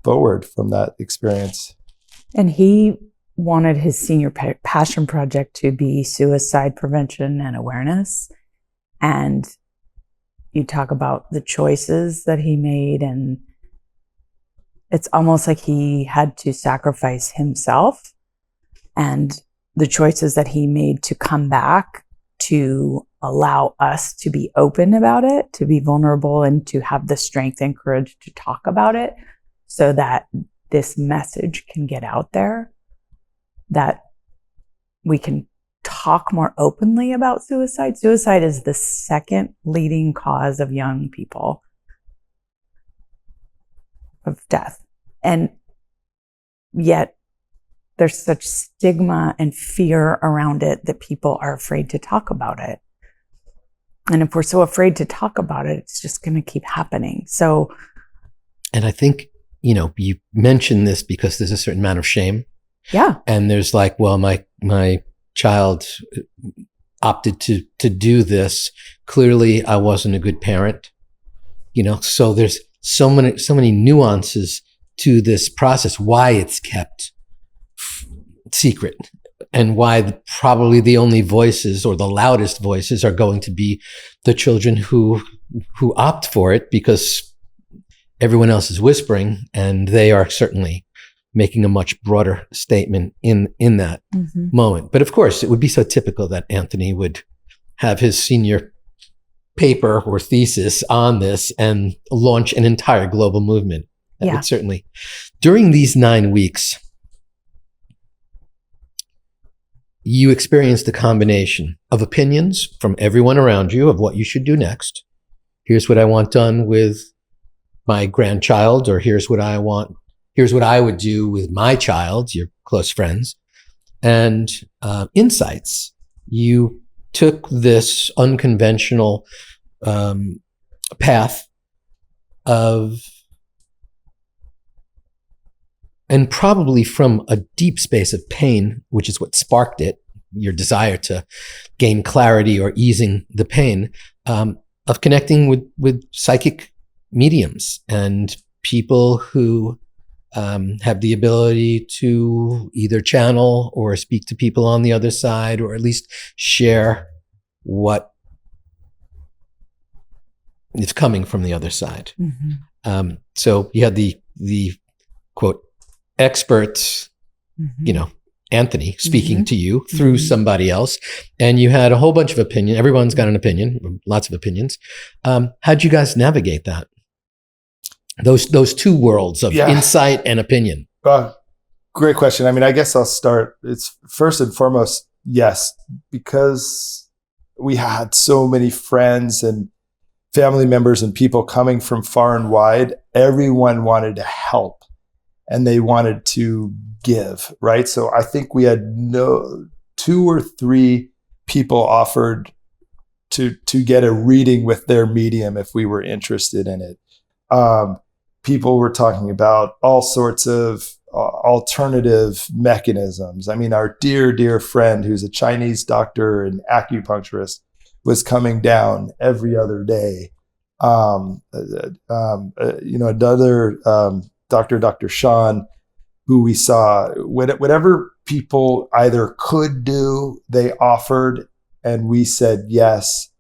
forward from that experience. And he wanted his senior passion project to be suicide prevention and awareness. And you talk about the choices that he made, and it's almost like he had to sacrifice himself and the choices that he made to come back, to allow us to be open about it, to be vulnerable, and to have the strength and courage to talk about it so that this message can get out there, that we can talk more openly about suicide. Suicide is the second leading cause of young people of death. And yet there's such stigma and fear around it that people are afraid to talk about it. And if we're so afraid to talk about it, it's just going to keep happening. So, and I think, you mentioned this because there's a certain amount of shame. Yeah. And there's like, well, my child opted to do this. Clearly I wasn't a good parent, so there's so many nuances to this process, why it's kept secret, and why probably the only voices or the loudest voices are going to be the children who opt for it, because everyone else is whispering, and they are certainly making a much broader statement in that moment. But of course, it would be so typical that Anthony would have his senior paper or thesis on this and launch an entire global movement. That would certainly. During these 9 weeks, you experienced a combination of opinions from everyone around you of what you should do next. Here's what I want done with my grandchild, or here's what I would do with my child, your close friends, and insights. You took this unconventional path of, and probably from a deep space of pain, which is what sparked it, your desire to gain clarity or easing the pain, of connecting with psychic mediums and people who have the ability to either channel or speak to people on the other side, or at least share what is coming from the other side. So you had the quote experts, Anthony speaking Mm-hmm. to you through somebody else, and you had a whole bunch of opinion. Everyone's got an opinion, lots of opinions. How'd you guys navigate that? Those two worlds of insight and opinion. Great question. I mean, I guess I'll start. It's first and foremost, yes, because we had so many friends and family members and people coming from far and wide. Everyone wanted to help and they wanted to give, right? So I think we had 2 or 3 people offered to get a reading with their medium if we were interested in it. People were talking about all sorts of alternative mechanisms. I mean, our dear friend who's a Chinese doctor and acupuncturist was coming down every other day. Another Dr. Sean, who we saw, whatever people either could do, they offered, and we said yes.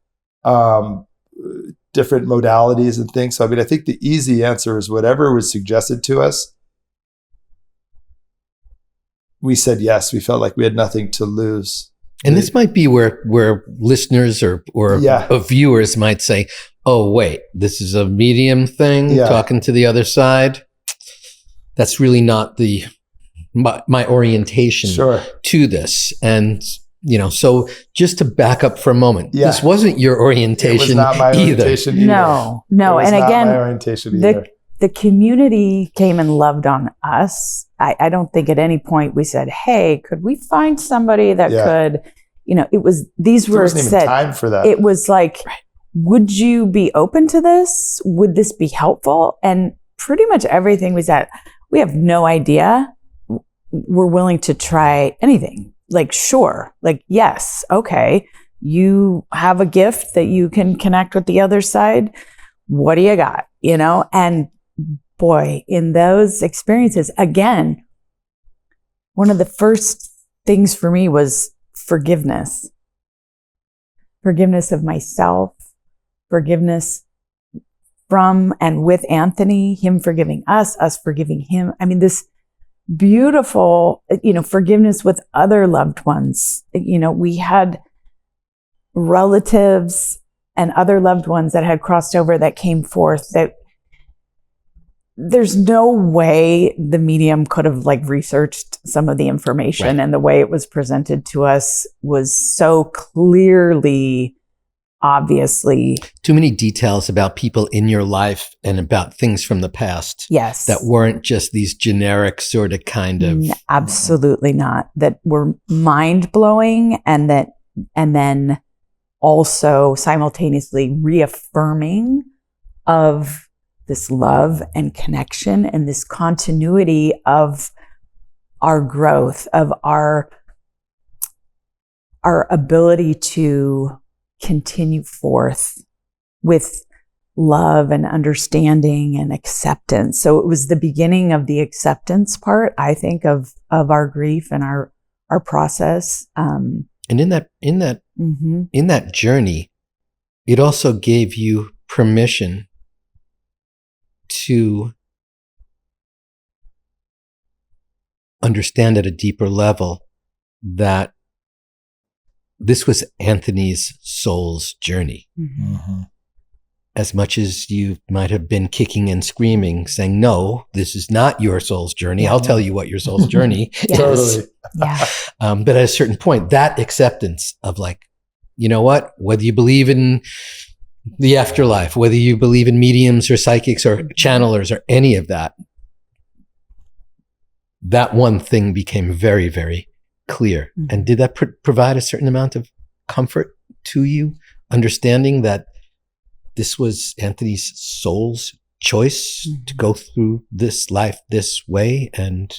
Different modalities and things. So, I mean, I think the easy answer is whatever was suggested to us, we said yes. We felt like we had nothing to lose. And this might be where listeners or viewers might say, oh, wait, this is a medium thing, talking to the other side. That's really not my orientation to this. And, so just to back up for a moment, this wasn't your orientation. It was not my orientation either. No. And again, my orientation either. The community came and loved on us. I don't think at any point we said, hey, could we find somebody that could, these were wasn't even time for that. It was like, would you be open to this? Would this be helpful? And pretty much everything was that we have no idea. We're willing to try anything. Like, sure. Like, yes. Okay. You have a gift that you can connect with the other side. What do you got? And boy, in those experiences, again, one of the first things for me was forgiveness. Forgiveness of myself, forgiveness from and with Anthony, him forgiving us forgiving him. I mean, this beautiful, forgiveness with other loved ones. We had relatives and other loved ones that had crossed over that came forth that there's no way the medium could have researched some of the information, and the way it was presented to us was so clearly, obviously. Too many details about people in your life and about things from the past. Yes. That weren't just these generic sort of kind of. Absolutely not. That were mind blowing, and then also simultaneously reaffirming of this love and connection and this continuity of our growth, of our ability to continue forth with love and understanding and acceptance. So it was the beginning of the acceptance part, I think, of our grief and our process. And in that journey, it also gave you permission to understand at a deeper level that this was Anthony's soul's journey. Mm-hmm. As much as you might have been kicking and screaming, saying, no, this is not your soul's journey. I'll tell you what your soul's journey is. Totally. Yeah. But at a certain point, that acceptance of you know what, whether you believe in the afterlife, whether you believe in mediums or psychics or channelers or any of that, that one thing became very, very clear. Mm-hmm. And did that provide a certain amount of comfort to you, understanding that this was Anthony's soul's choice to go through this life this way and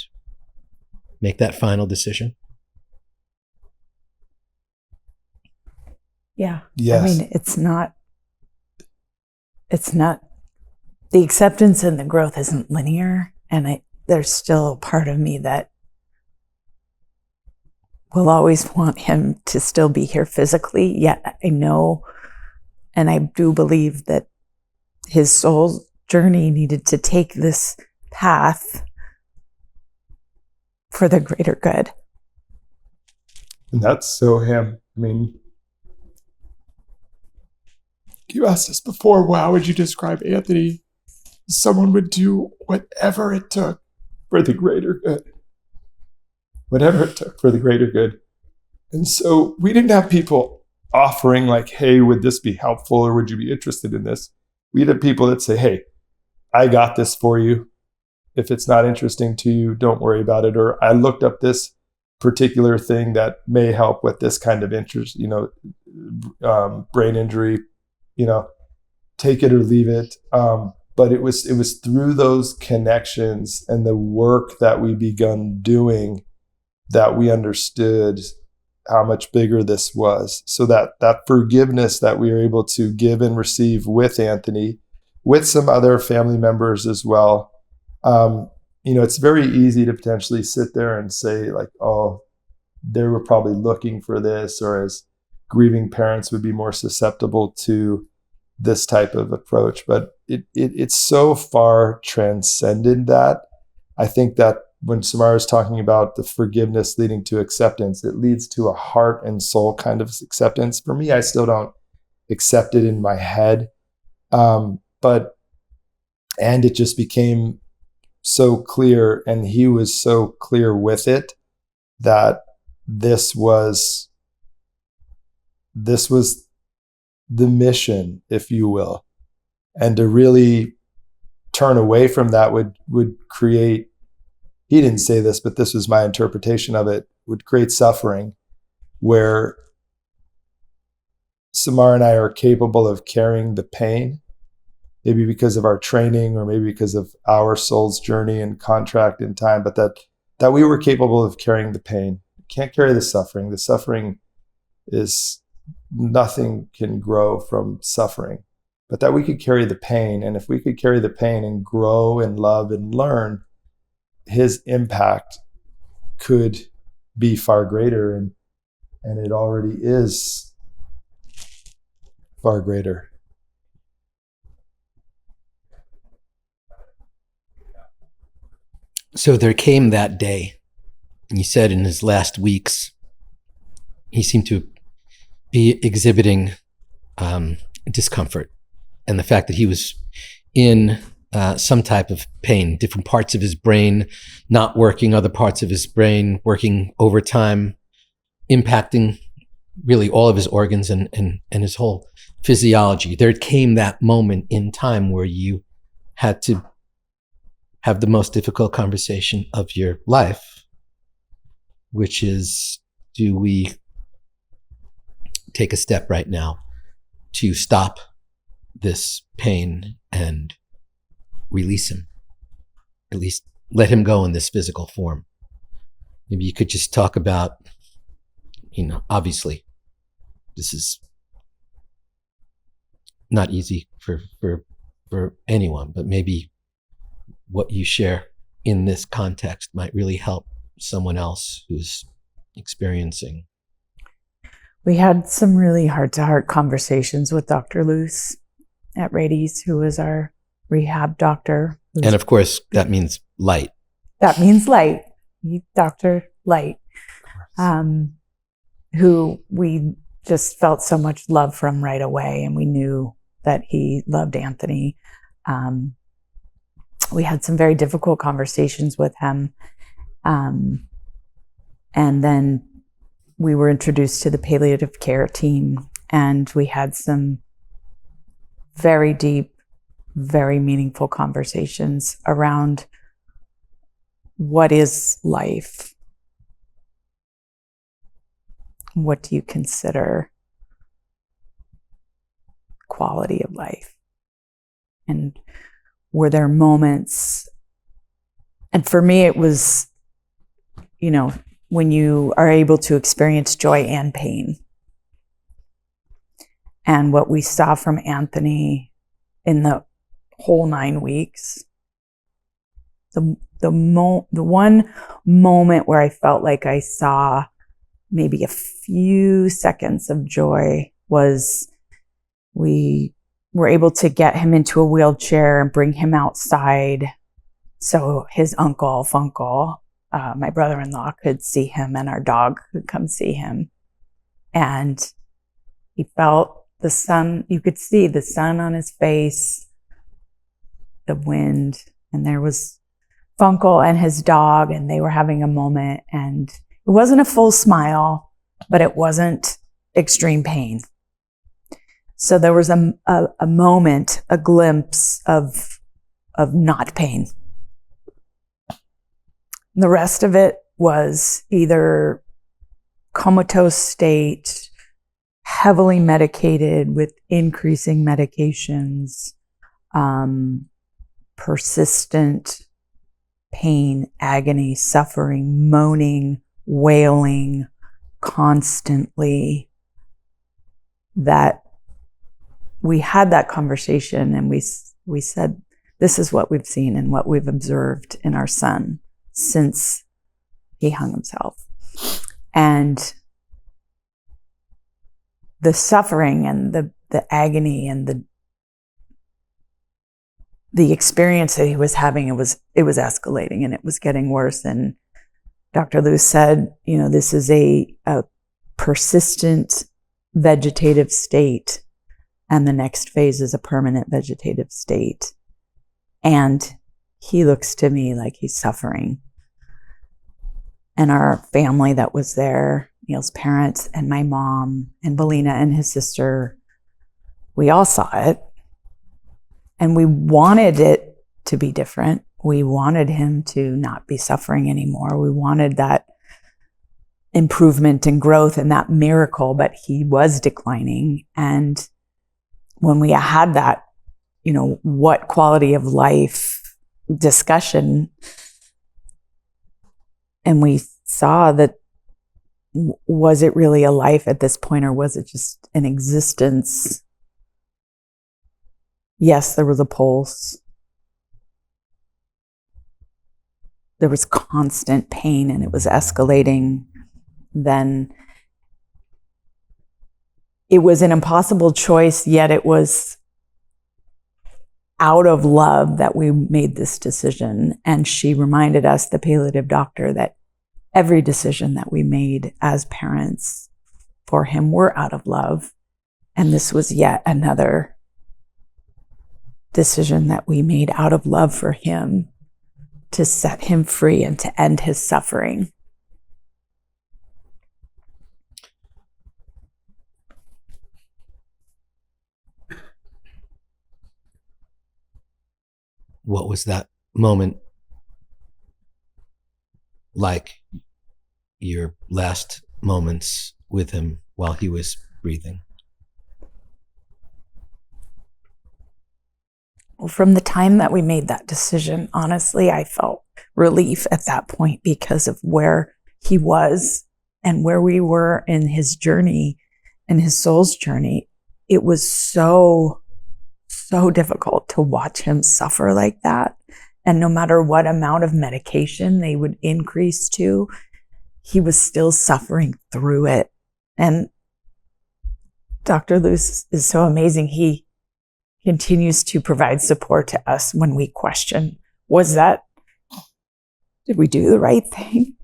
make that final decision? Yeah. Yes. I mean, it's not, the acceptance and the growth isn't linear. And there's still a part of me that will always want him to still be here physically. Yet I know, and I do believe that his soul's journey needed to take this path for the greater good. And that's so him. I mean, you asked us before, how would you describe Anthony? Someone would do whatever it took for the greater good. Whatever it took for the greater good. And so we didn't have people offering like, hey, would this be helpful or would you be interested in this? We had people that say, hey, I got this for you. If it's not interesting to you, don't worry about it. Or I looked up this particular thing that may help with this kind of interest, brain injury, take it or leave it. But it was through those connections and the work that we begun doing that we understood how much bigger this was. So that forgiveness that we were able to give and receive with Anthony, with some other family members as well. It's very easy to potentially sit there and say like, oh, they were probably looking for this, or as grieving parents would be more susceptible to this type of approach. But it's so far transcended that. I think that when Samara is talking about the forgiveness leading to acceptance, it leads to a heart and soul kind of acceptance. For me, I still don't accept it in my head. And it just became so clear, and he was so clear with it, that this was the mission, if you will. And to really turn away from that would create, he didn't say this, but this was my interpretation of it, would create suffering, where Samara and I are capable of carrying the pain, maybe because of our training or maybe because of our soul's journey and contract in time, but that we were capable of carrying the pain. Can't carry the suffering. The suffering is, nothing can grow from suffering, but that we could carry the pain. And if we could carry the pain and grow and love and learn, his impact could be far greater, and it already is far greater. So there came that day, and you said in his last weeks, he seemed to be exhibiting discomfort, and the fact that he was in some type of pain, different parts of his brain not working, other parts of his brain working overtime, impacting really all of his organs and his whole physiology. There came that moment in time where you had to have the most difficult conversation of your life, which is, do we take a step right now to stop this pain and release him, at least let him go in this physical form? Maybe you could just talk about, obviously this is not easy for anyone, but maybe what you share in this context might really help someone else who's experiencing. We had some really heart-to-heart conversations with Dr. Luce at Rady's, who was our rehab doctor. And of course, that means light. That means light. Dr. Light, who we just felt so much love from right away. And we knew that he loved Anthony. We had some very difficult conversations with him. And then we were introduced to the palliative care team, and we had some very deep, very meaningful conversations around what is life? What do you consider quality of life? And were there moments, and for me it was, when you are able to experience joy and pain. And what we saw from Anthony in the whole 9 weeks, the one moment where I felt like I saw maybe a few seconds of joy was we were able to get him into a wheelchair and bring him outside so his uncle, Funkle, my brother-in-law could see him and our dog could come see him. And he felt the sun, you could see the sun on his face, the wind, and there was Funkel and his dog, and they were having a moment, and it wasn't a full smile, but it wasn't extreme pain. So there was a moment, a glimpse of not pain. The rest of it was either comatose state, heavily medicated with increasing medications, persistent pain, agony, suffering, moaning, wailing constantly. That we had that conversation and we said, this is what we've seen and what we've observed in our son since he hung himself. And the suffering and the agony and the experience that he was having, it was escalating and it was getting worse. And Dr. Lewis said, this is a persistent vegetative state, and the next phase is a permanent vegetative state. And he looks to me like he's suffering. And our family that was there, Neal's parents and my mom and Belina and his sister, we all saw it. And we wanted it to be different. We wanted him to not be suffering anymore. We wanted that improvement and growth and that miracle, but he was declining. And when we had that, what quality of life discussion, and we saw that, was it really a life at this point, or was it just an existence? Yes, there was a pulse. There was constant pain and it was escalating. Then it was an impossible choice, yet it was out of love that we made this decision. And she reminded us, the palliative doctor, that every decision that we made as parents for him were out of love. And this was yet another decision that we made out of love for him, to set him free and to end his suffering. What was that moment like, your last moments with him while he was breathing? Well, from the time that we made that decision, honestly, I felt relief at that point because of where he was and where we were in his journey and his soul's journey. It was so difficult to watch him suffer like that. And no matter what amount of medication they would increase to, he was still suffering through it. And Dr. Lewis is so amazing. He continues to provide support to us when we question, did we do the right thing?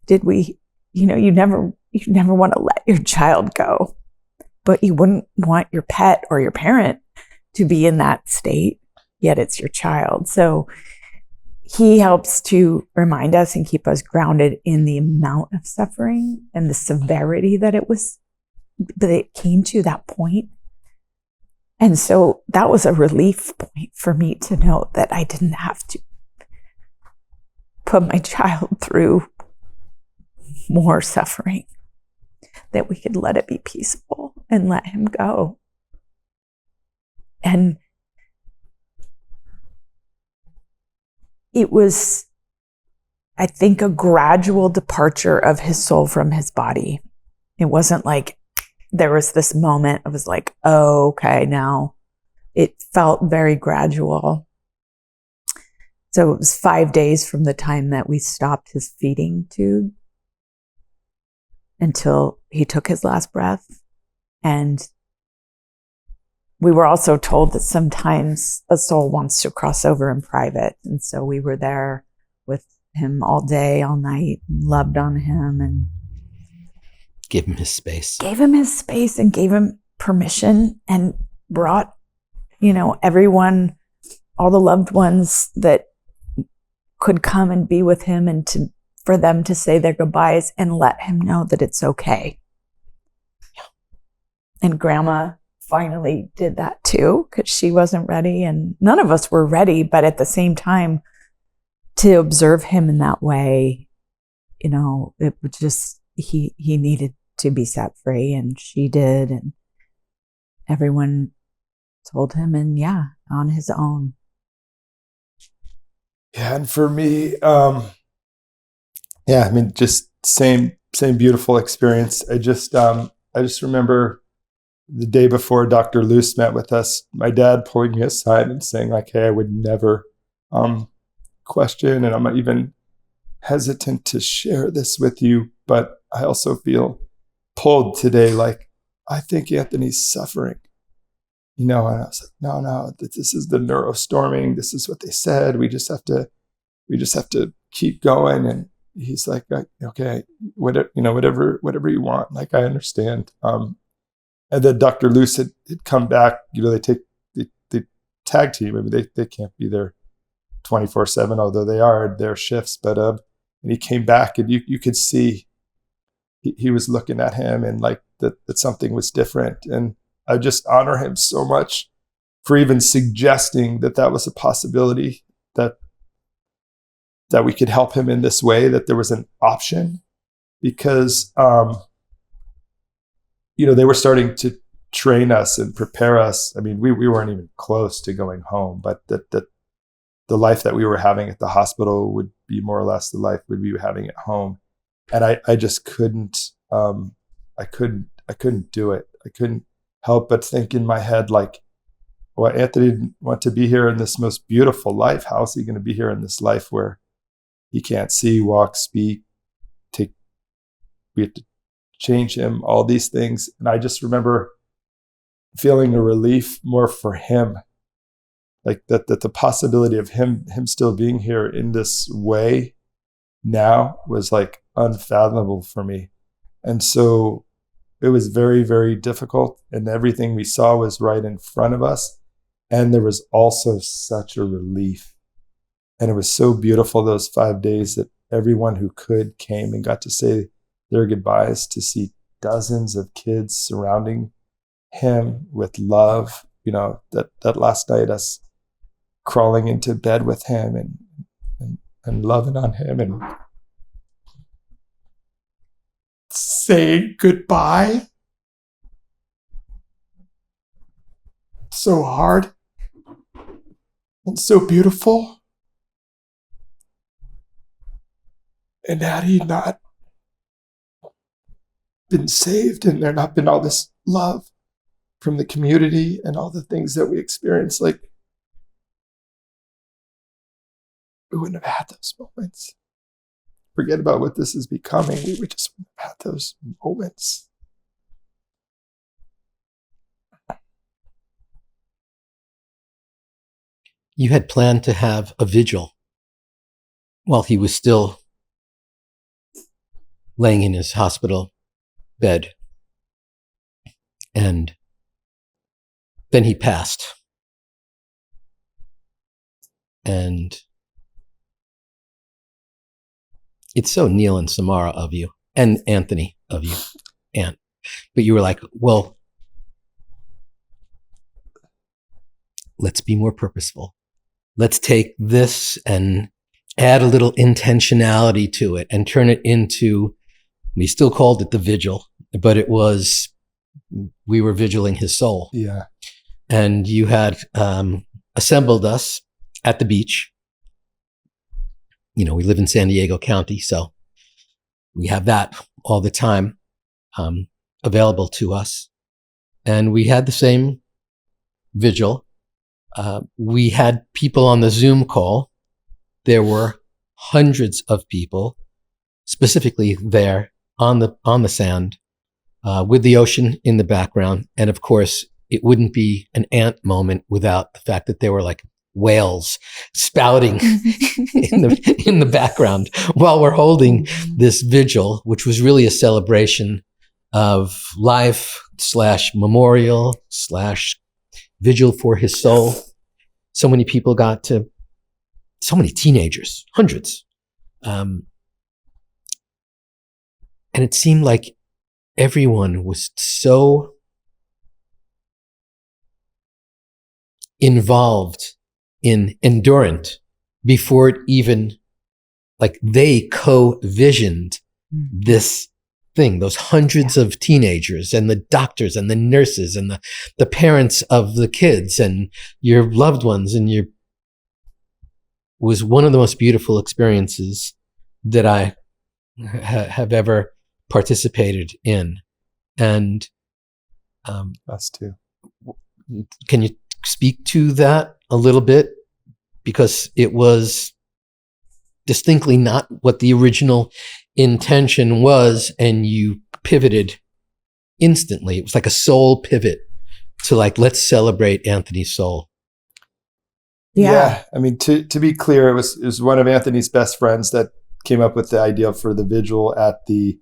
Did we, you never want to let your child go, but you wouldn't want your pet or your parent to be in that state, yet it's your child. So he helps to remind us and keep us grounded in the amount of suffering and the severity that it came to that point. And so that was a relief point for me to know that I didn't have to put my child through more suffering, that we could let it be peaceful and let him go. And it was, I think, a gradual departure of his soul from his body. It wasn't like there was this moment, I was like, oh, okay, now. It felt very gradual. So it was 5 days from the time that we stopped his feeding tube until he took his last breath. And we were also told that sometimes a soul wants to cross over in private. And so we were there with him all day, all night, and loved on him and Give him his space. Gave him his space and gave him permission and brought, everyone, all the loved ones that could come and be with him and for them to say their goodbyes and let him know that it's okay. Yeah. And Grandma finally did that too, because she wasn't ready and none of us were ready, but at the same time, to observe him in that way, it was just, he needed to be set free, and she did, and everyone told him, and on his own. Yeah, and for me, just same beautiful experience. I just remember the day before Dr. Luce met with us, my dad pulling me aside and saying, like, hey, I would never question, and I'm not even hesitant to share this with you, but I also feel pulled today, like, I think Anthony's suffering, and I was like, no, this is the neurostorming. This is what they said. We just have to keep going. And he's like, okay, whatever you want. Like, I understand. And then Dr. Luce had come back, they tag team. I mean, they can't be there 24/7, although they are their shifts, but, and he came back and you could see, he was looking at him and like that something was different. And I just honor him so much for even suggesting that was a possibility, that we could help him in this way, that there was an option, because, they were starting to train us and prepare us. I mean, we weren't even close to going home, but that the life that we were having at the hospital would be more or less the life we'd be having at home. And I just couldn't, I couldn't do it. I couldn't help but think in my head, like, well, Anthony didn't want to be here in this most beautiful life. How is he going to be here in this life where he can't see, walk, speak, we have to change him, all these things. And I just remember feeling a relief more for him, like that the possibility of him still being here in this way now was like unfathomable for me. And so it was very, very difficult, and everything we saw was right in front of us. And there was also such a relief. And it was so beautiful those 5 days that everyone who could came and got to say their goodbyes, to see dozens of kids surrounding him with love. That last night, us crawling into bed with him and loving on him and saying goodbye. So hard and so beautiful. And had he not been saved, and there not been all this love from the community and all the things that we experienced, like, we wouldn't have had those moments. Forget about what this is becoming. We just wouldn't have had those moments. You had planned to have a vigil while he was still laying in his hospital bed. And then he passed. And it's so Neal and Samara of you, and Anthony of you. But you were like, well, let's be more purposeful. Let's take this and add a little intentionality to it and turn it into, we still called it the vigil, but we were vigiling his soul. Yeah. And you had assembled us at the beach. We live in San Diego County, so we have that all the time available to us. And we had the same vigil. We had people on the Zoom call. There were hundreds of people specifically there on the sand with the ocean in the background. And of course, it wouldn't be an ant moment without the fact that there were like whales spouting in the background while we're holding this vigil, which was really a celebration of life / memorial / vigil for his soul. So many people so many teenagers, hundreds. And it seemed like everyone was so involved in Endurant before it even, like, they co-visioned this thing, those hundreds of teenagers and the doctors and the nurses and the parents of the kids and your loved ones, and was one of the most beautiful experiences that I have ever participated in. And us too. Can you speak to that a little bit? Because it was distinctly not what the original intention was, and you pivoted instantly. It was like a soul pivot to, like, let's celebrate Anthony's soul. Yeah. I mean, to be clear, it was one of Anthony's best friends that came up with the idea for the vigil at the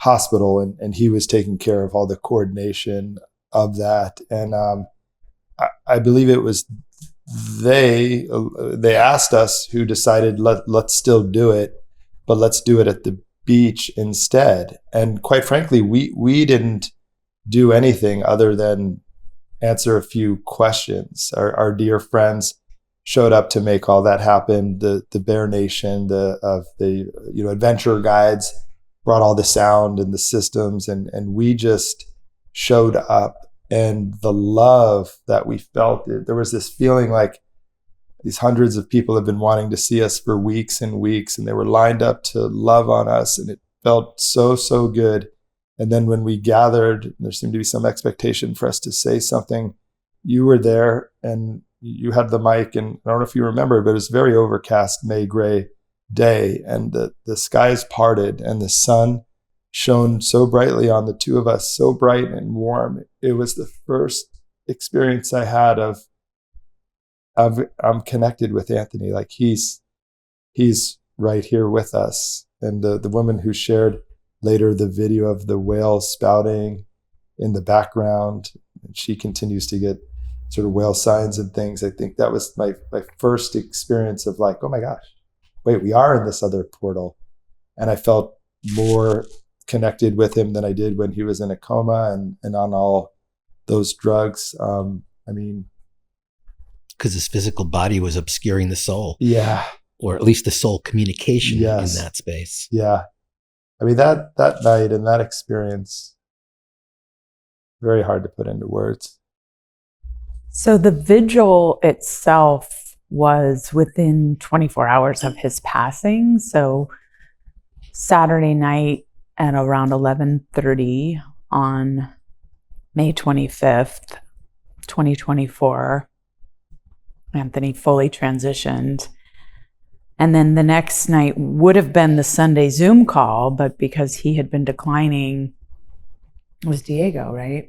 hospital, and he was taking care of all the coordination of that. And I believe it was they asked us, who decided let's still do it, but let's do it at the beach instead. And quite frankly, we didn't do anything other than answer a few questions. Our dear friends showed up to make all that happen. The Bear Nation, the adventure guides brought all the sound and the systems, and we just showed up. And the love that we felt, there was this feeling like these hundreds of people have been wanting to see us for weeks and weeks, and they were lined up to love on us, and it felt so, so good. And then when we gathered, there seemed to be some expectation for us to say something. You were there, and you had the mic, and I don't know if you remember, but it was a very overcast May gray day, and the skies parted, and the sun shone so brightly on the two of us, so bright and warm. It was the first experience I had of I'm connected with Anthony. Like he's right here with us. And the woman who shared later the video of the whales spouting in the background, and she continues to get sort of whale signs and things. I think that was my first experience of, like, oh my gosh, wait, we are in this other portal. And I felt more connected with him than I did when he was in a coma and on all those drugs. I mean, because his physical body was obscuring the soul. Yeah. Or at least the soul communication in that space. Yeah. I mean, that night and that experience, very hard to put into words. So the vigil itself was within 24 hours of his passing. So Saturday night at around 11:30 on May 25th, 2024, Anthony fully transitioned. And then the next night would have been the Sunday Zoom call, but because he had been declining, it was Diego, right?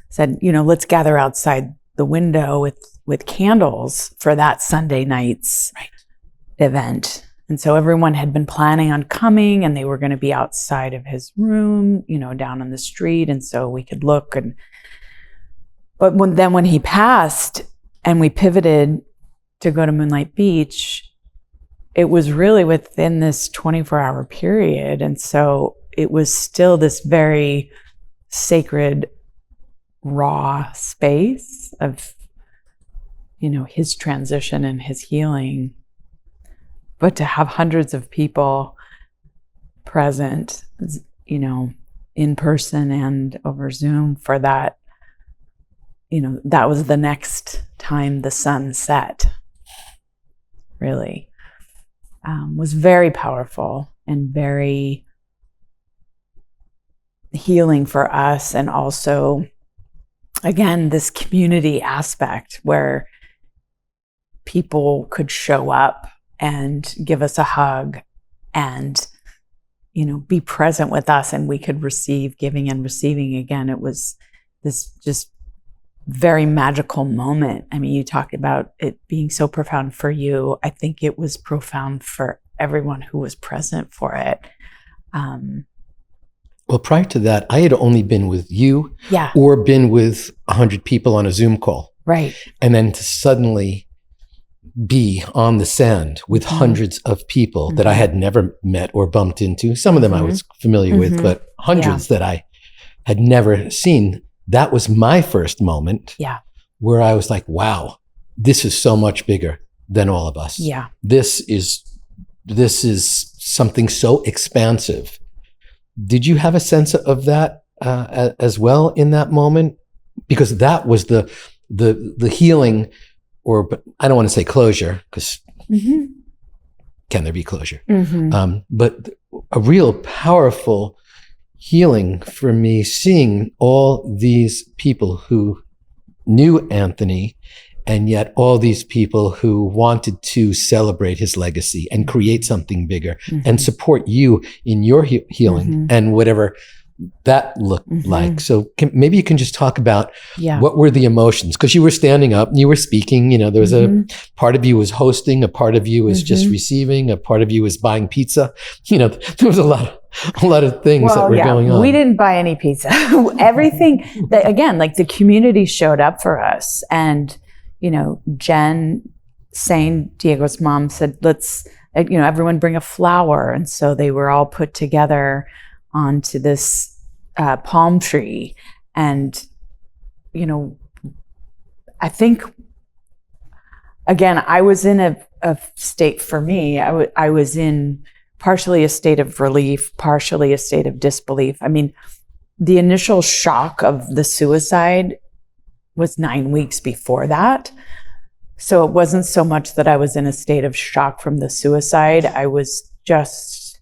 Said, let's gather outside the window with candles for that Sunday night's event. And so everyone had been planning on coming, and they were going to be outside of his room, down on the street. And so we could look. But when he passed and we pivoted to go to Moonlight Beach, it was really within this 24-hour period. And so it was still this very sacred, raw space of, his transition and his healing. But to have hundreds of people present, in person and over Zoom for that, that was the next time the sun set, really. Was very powerful and very healing for us. And also, again, this community aspect where people could show up and give us a hug and, be present with us, and we could receive, giving and receiving again. It was this just very magical moment. I mean, you talked about it being so profound for you. I think it was profound for everyone who was present for it. Well, prior to that, I had only been with you Yeah. or been with 100 people on a Zoom call. Right. And then to suddenly be on the sand with hundreds of people that I had never met or bumped into. Some of them I was familiar with, but hundreds that I had never seen. That was my first moment where I was like, wow, this is so much bigger than all of us. Yeah. This is something so expansive. Did you have a sense of that as well in that moment? Because that was the healing, or I don't want to say closure, because can there be closure? But a real powerful healing for me, seeing all these people who knew Anthony, and yet all these people who wanted to celebrate his legacy and create something bigger and support you in your healing and whatever that looked like. So maybe you can just talk about what were the emotions, because you were standing up and you were speaking, you know, there was a part of you was hosting, a part of you was just receiving, a part of you was buying pizza. You know, there was a lot of things that were going on. We didn't buy any pizza. Everything that, again, like the community showed up for us. And, you know, Jen saying, Diego's mom said, let's, you know, everyone bring a flower. And so they were all put together onto this palm tree. And, you know, I think, again, I was in a state, for me, I was in partially a state of relief, partially a state of disbelief. I mean, the initial shock of the suicide was 9 weeks before that. So it wasn't so much that I was in a state of shock from the suicide. I was just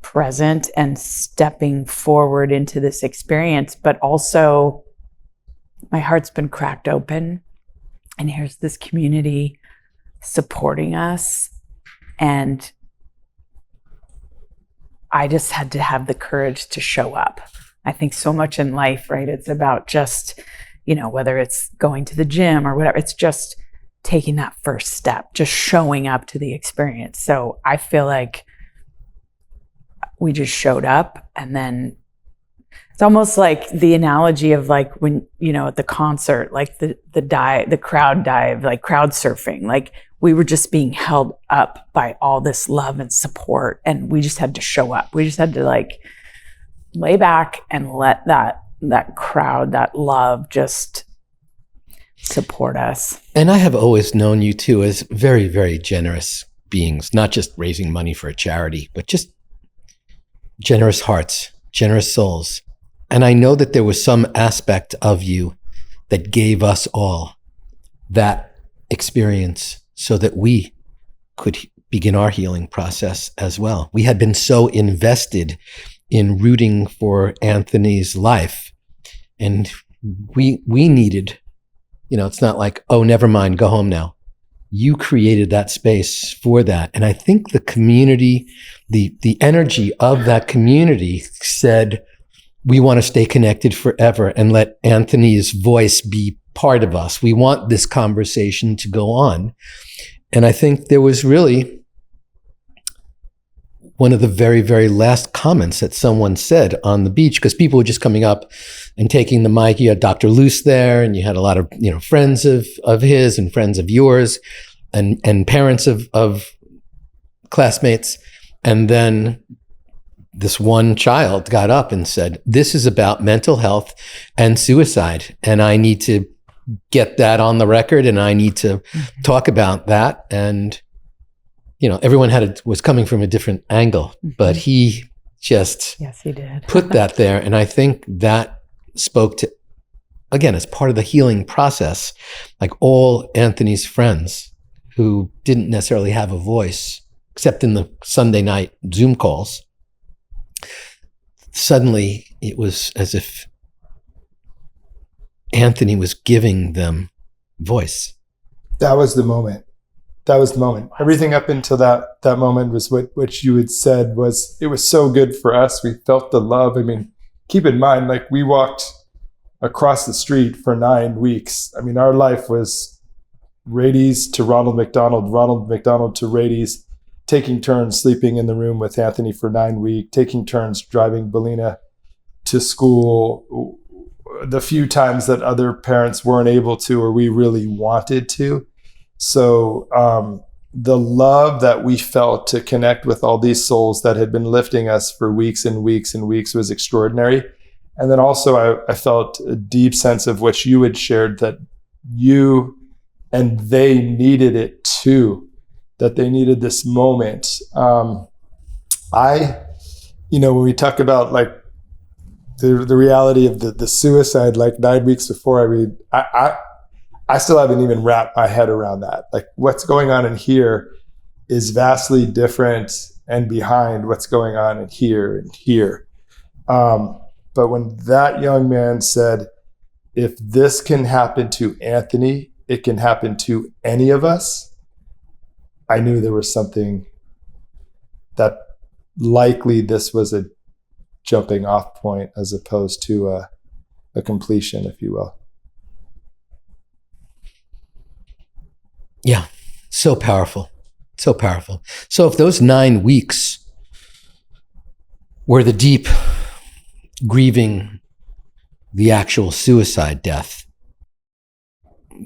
present and stepping forward into this experience, but also my heart's been cracked open, and here's this community supporting us. And I just had to have the courage to show up. I think so much in life, right? It's about just, you know, whether it's going to the gym or whatever, it's just taking that first step, just showing up to the experience. So I feel like we just showed up, and then it's almost like the analogy of like when, you know, at the concert, like the crowd dive, like crowd surfing, like we were just being held up by all this love and support, and we just had to show up. We just had to like lay back and let that crowd, that love just support us. And I have always known you two as very, very generous beings, not just raising money for a charity, but just generous hearts, generous souls. And I know that there was some aspect of you that gave us all that experience so that we could begin our healing process as well. We had been so invested in rooting for Anthony's life, and we needed, you know, it's not like, oh, never mind, go home now. You created that space for that. And I think the community, the energy of that community said, we want to stay connected forever and let Anthony's voice be part of us. We want this conversation to go on. And I think there was really one of the very, very last comments that someone said on the beach, because people were just coming up and taking the mic. You had Dr. Luce there, and you had a lot of, you know, friends of his and friends of yours, and parents of classmates. And then this one child got up and said, this is about mental health and suicide, and I need to get that on the record, and I need to talk about that. And, you know, everyone was coming from a different angle, but he just he did put that there. And I think that spoke to, again, as part of the healing process, like all Anthony's friends who didn't necessarily have a voice, except in the Sunday night Zoom calls, suddenly it was as if Anthony was giving them voice. That was the moment. Everything up until that moment was what you had said was, it was so good for us. We felt the love. I mean, keep in mind, like we walked across the street for 9 weeks. I mean, our life was Rady's to Ronald McDonald to Rady's, taking turns sleeping in the room with Anthony for 9 weeks, taking turns driving Belina to school, the few times that other parents weren't able to or we really wanted to. So the love that we felt to connect with all these souls that had been lifting us for weeks and weeks and weeks was extraordinary. And then also I felt a deep sense of what you had shared, that you and they needed it too, that they needed this moment. When we talk about like the reality of the suicide, like 9 weeks before, I mean, I still haven't even wrapped my head around that. Like what's going on in here is vastly different and behind what's going on in here and here. But when that young man said, if this can happen to Anthony, it can happen to any of us, I knew there was something that likely this was a jumping off point as opposed to a completion, if you will. Yeah, so powerful, so powerful. So if those 9 weeks were the deep grieving the actual suicide death,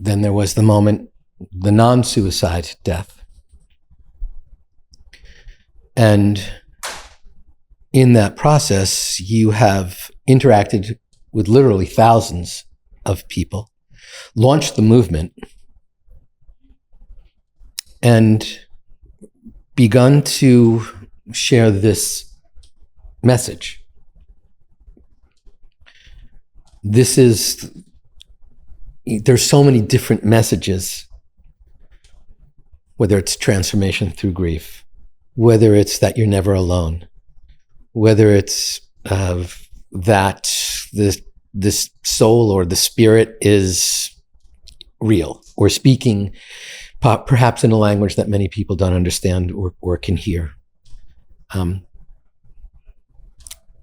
then there was the moment, the non-suicide death. And in that process, you have interacted with literally thousands of people, launched the movement, and begun to share this message. There's so many different messages, whether it's transformation through grief, whether it's that you're never alone, whether it's that this soul or the spirit is real, or speaking perhaps in a language that many people don't understand or can hear.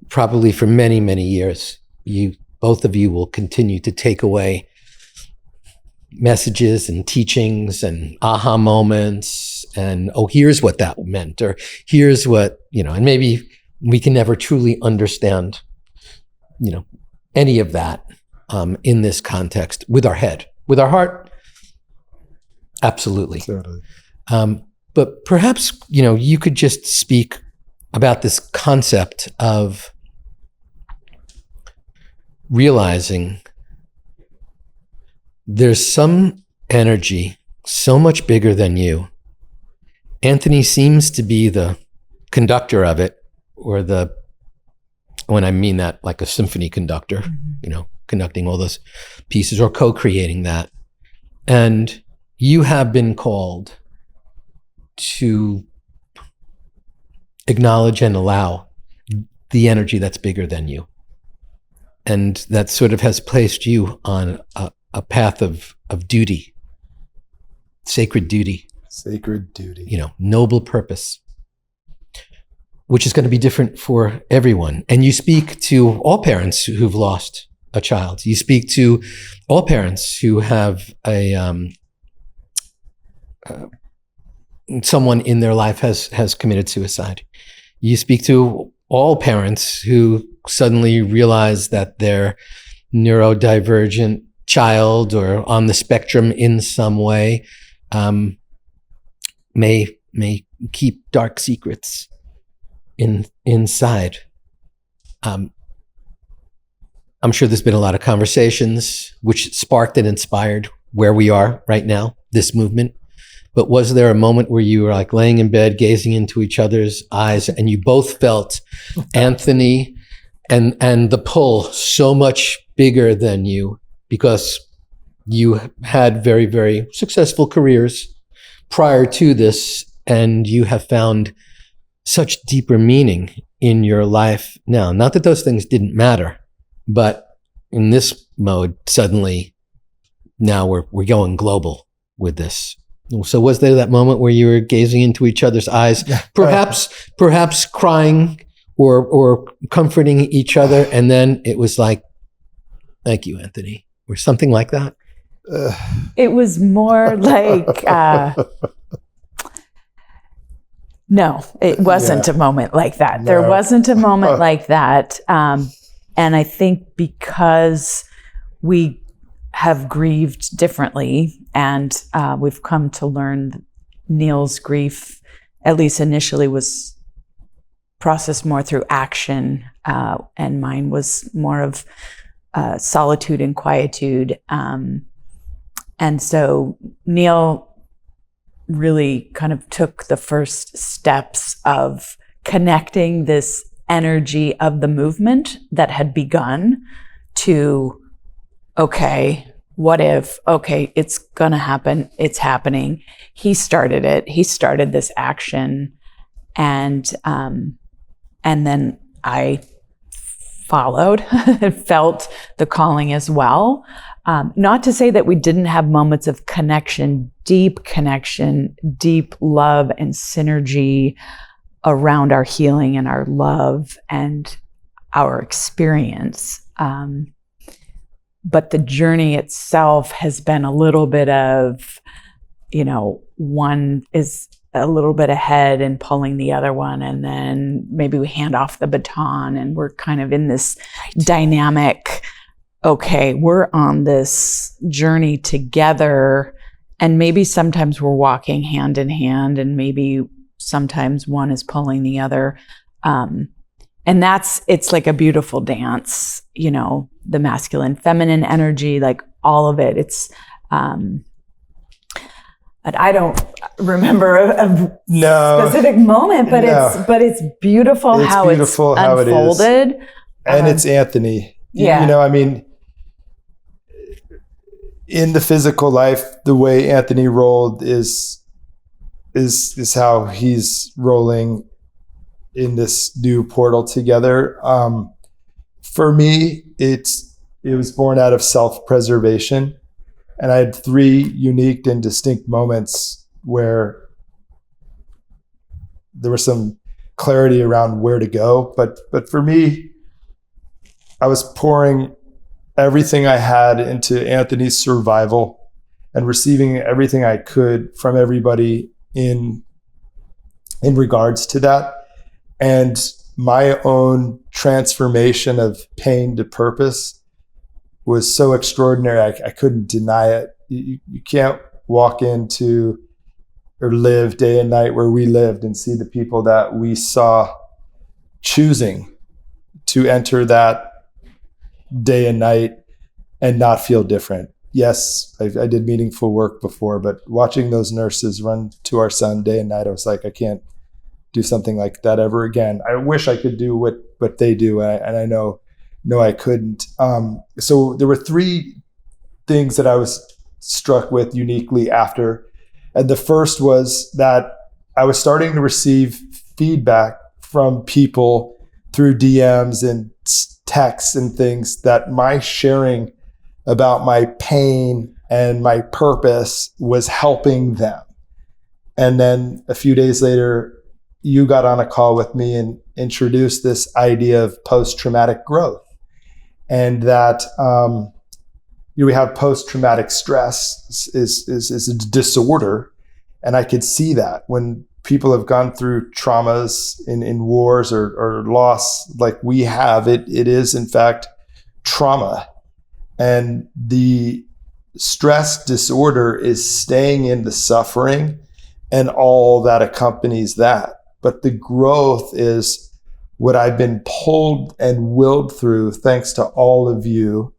Probably for many, many years, both of you will continue to take away messages and teachings and aha moments and, oh, here's what that meant, or here's what, and maybe we can never truly understand, any of that in this context with our head. With our heart, absolutely. Totally. But perhaps, you could just speak about this concept of realizing there's some energy so much bigger than you. Anthony seems to be the conductor of it, or when I mean that, like a symphony conductor, conducting all those pieces or co-creating that. And you have been called to acknowledge and allow the energy that's bigger than you. And that sort of has placed you on a path of duty, sacred duty. Sacred duty. Noble purpose, which is going to be different for everyone. And you speak to all parents who've lost a child. You speak to all parents who have someone in their life has committed suicide. You speak to all parents who suddenly realize that their neurodivergent child, or on the spectrum in some way, may keep dark secrets inside. I'm sure there's been a lot of conversations which sparked and inspired where we are right now, this movement. But was there a moment where you were like laying in bed, gazing into each other's eyes, and you both felt Anthony and the pull so much bigger than you, because you had very, very successful careers prior to this, and you have found such deeper meaning in your life now? Not that those things didn't matter, but in this mode, suddenly now we're going global with this. So was there that moment where you were gazing into each other's eyes, perhaps crying or comforting each other, and then it was like Thank you, Anthony. Or something like that. It was more like, no, it wasn't a moment like that. No. There wasn't a moment like that. And I think because we have grieved differently and we've come to learn Neal's grief, at least initially, was processed more through action, and mine was more of solitude and quietude. And so Neal really kind of took the first steps of connecting this energy of the movement that had begun to, okay, what if, okay, it's gonna happen, it's happening. He started it, he started this action, and then I followed, felt the calling as well. Not to say that we didn't have moments of connection, deep love and synergy around our healing and our love and our experience. But the journey itself has been a little bit of, one is a little bit ahead and pulling the other one, and then maybe we hand off the baton and we're kind of in this dynamic, okay, we're on this journey together, and maybe sometimes we're walking hand in hand, and maybe sometimes one is pulling the other. And it's like a beautiful dance, the masculine, feminine energy, like all of it. It's, I don't remember a specific moment, but it's beautiful how it's unfolded. And it's Anthony. Yeah. In the physical life, the way Anthony rolled is how he's rolling in this new portal together. For me, it was born out of self-preservation. And I had 3 unique and distinct moments where there was some clarity around where to go. But for me, I was pouring everything I had into Anthony's survival and receiving everything I could from everybody in regards to that. And my own transformation of pain to purpose was so extraordinary. I couldn't deny it. You can't walk into or live day and night where we lived and see the people that we saw choosing to enter that day and night and not feel different. Yes, I did meaningful work before, but watching those nurses run to our son day and night, I was like, I can't do something like that ever again. I wish I could do what they do, and I know I couldn't. So there were 3 things that I was struck with uniquely after. And the first was that I was starting to receive feedback from people through DMs and texts and things that my sharing about my pain and my purpose was helping them. And then a few days later, you got on a call with me and introduced this idea of post-traumatic growth. And that we have post-traumatic stress is a disorder. And I could see that when people have gone through traumas in wars or loss like we have, it is in fact trauma. And the stress disorder is staying in the suffering and all that accompanies that. But the growth is what I've been pulled and willed through thanks to all of you.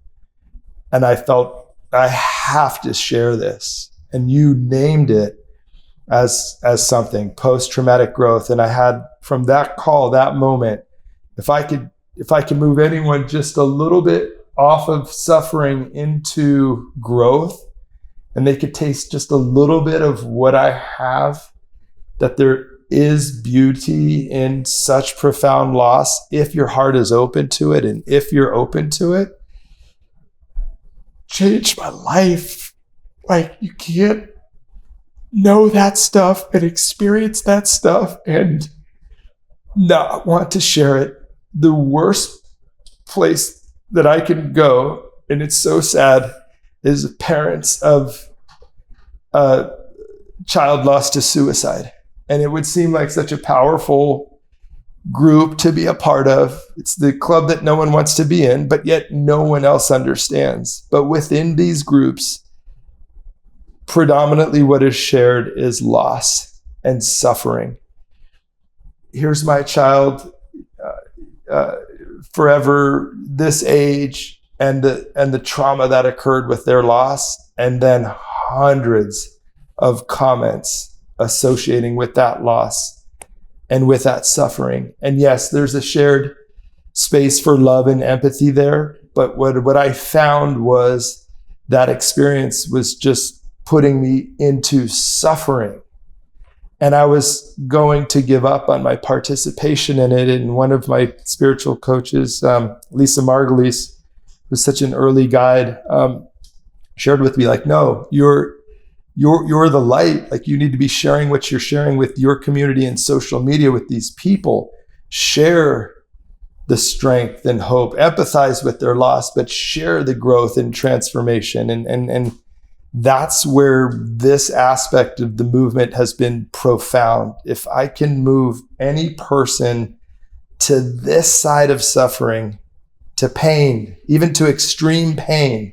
And I felt I have to share this. And you named it as something, post-traumatic growth. And I had, from that call, that moment, if I could move anyone just a little bit off of suffering into growth, and they could taste just a little bit of what I have, that there is beauty in such profound loss if your heart is open to it, and if you're open to it, changed my life. Like, you can't know that stuff and experience that stuff and not want to share it. The worst place that I can go, and it's so sad, is parents of a child lost to suicide. And it would seem like such a powerful group to be a part of. It's the club that no one wants to be in, but yet no one else understands. But within these groups, predominantly what is shared is loss and suffering. Here's my child, forever this age, and the trauma that occurred with their loss, and then hundreds of comments associating with that loss and with that suffering. And yes, there's a shared space for love and empathy there, but what I found was that experience was just putting me into suffering. And I was going to give up on my participation in it. And one of my spiritual coaches, Lisa Margulies, who's such an early guide, shared with me, like, no, you're the light. Like, you need to be sharing what you're sharing with your community and social media with these people. Share the strength and hope, empathize with their loss, but share the growth and transformation. And that's where this aspect of the movement has been profound. If I can move any person to this side of suffering, to pain, even to extreme pain,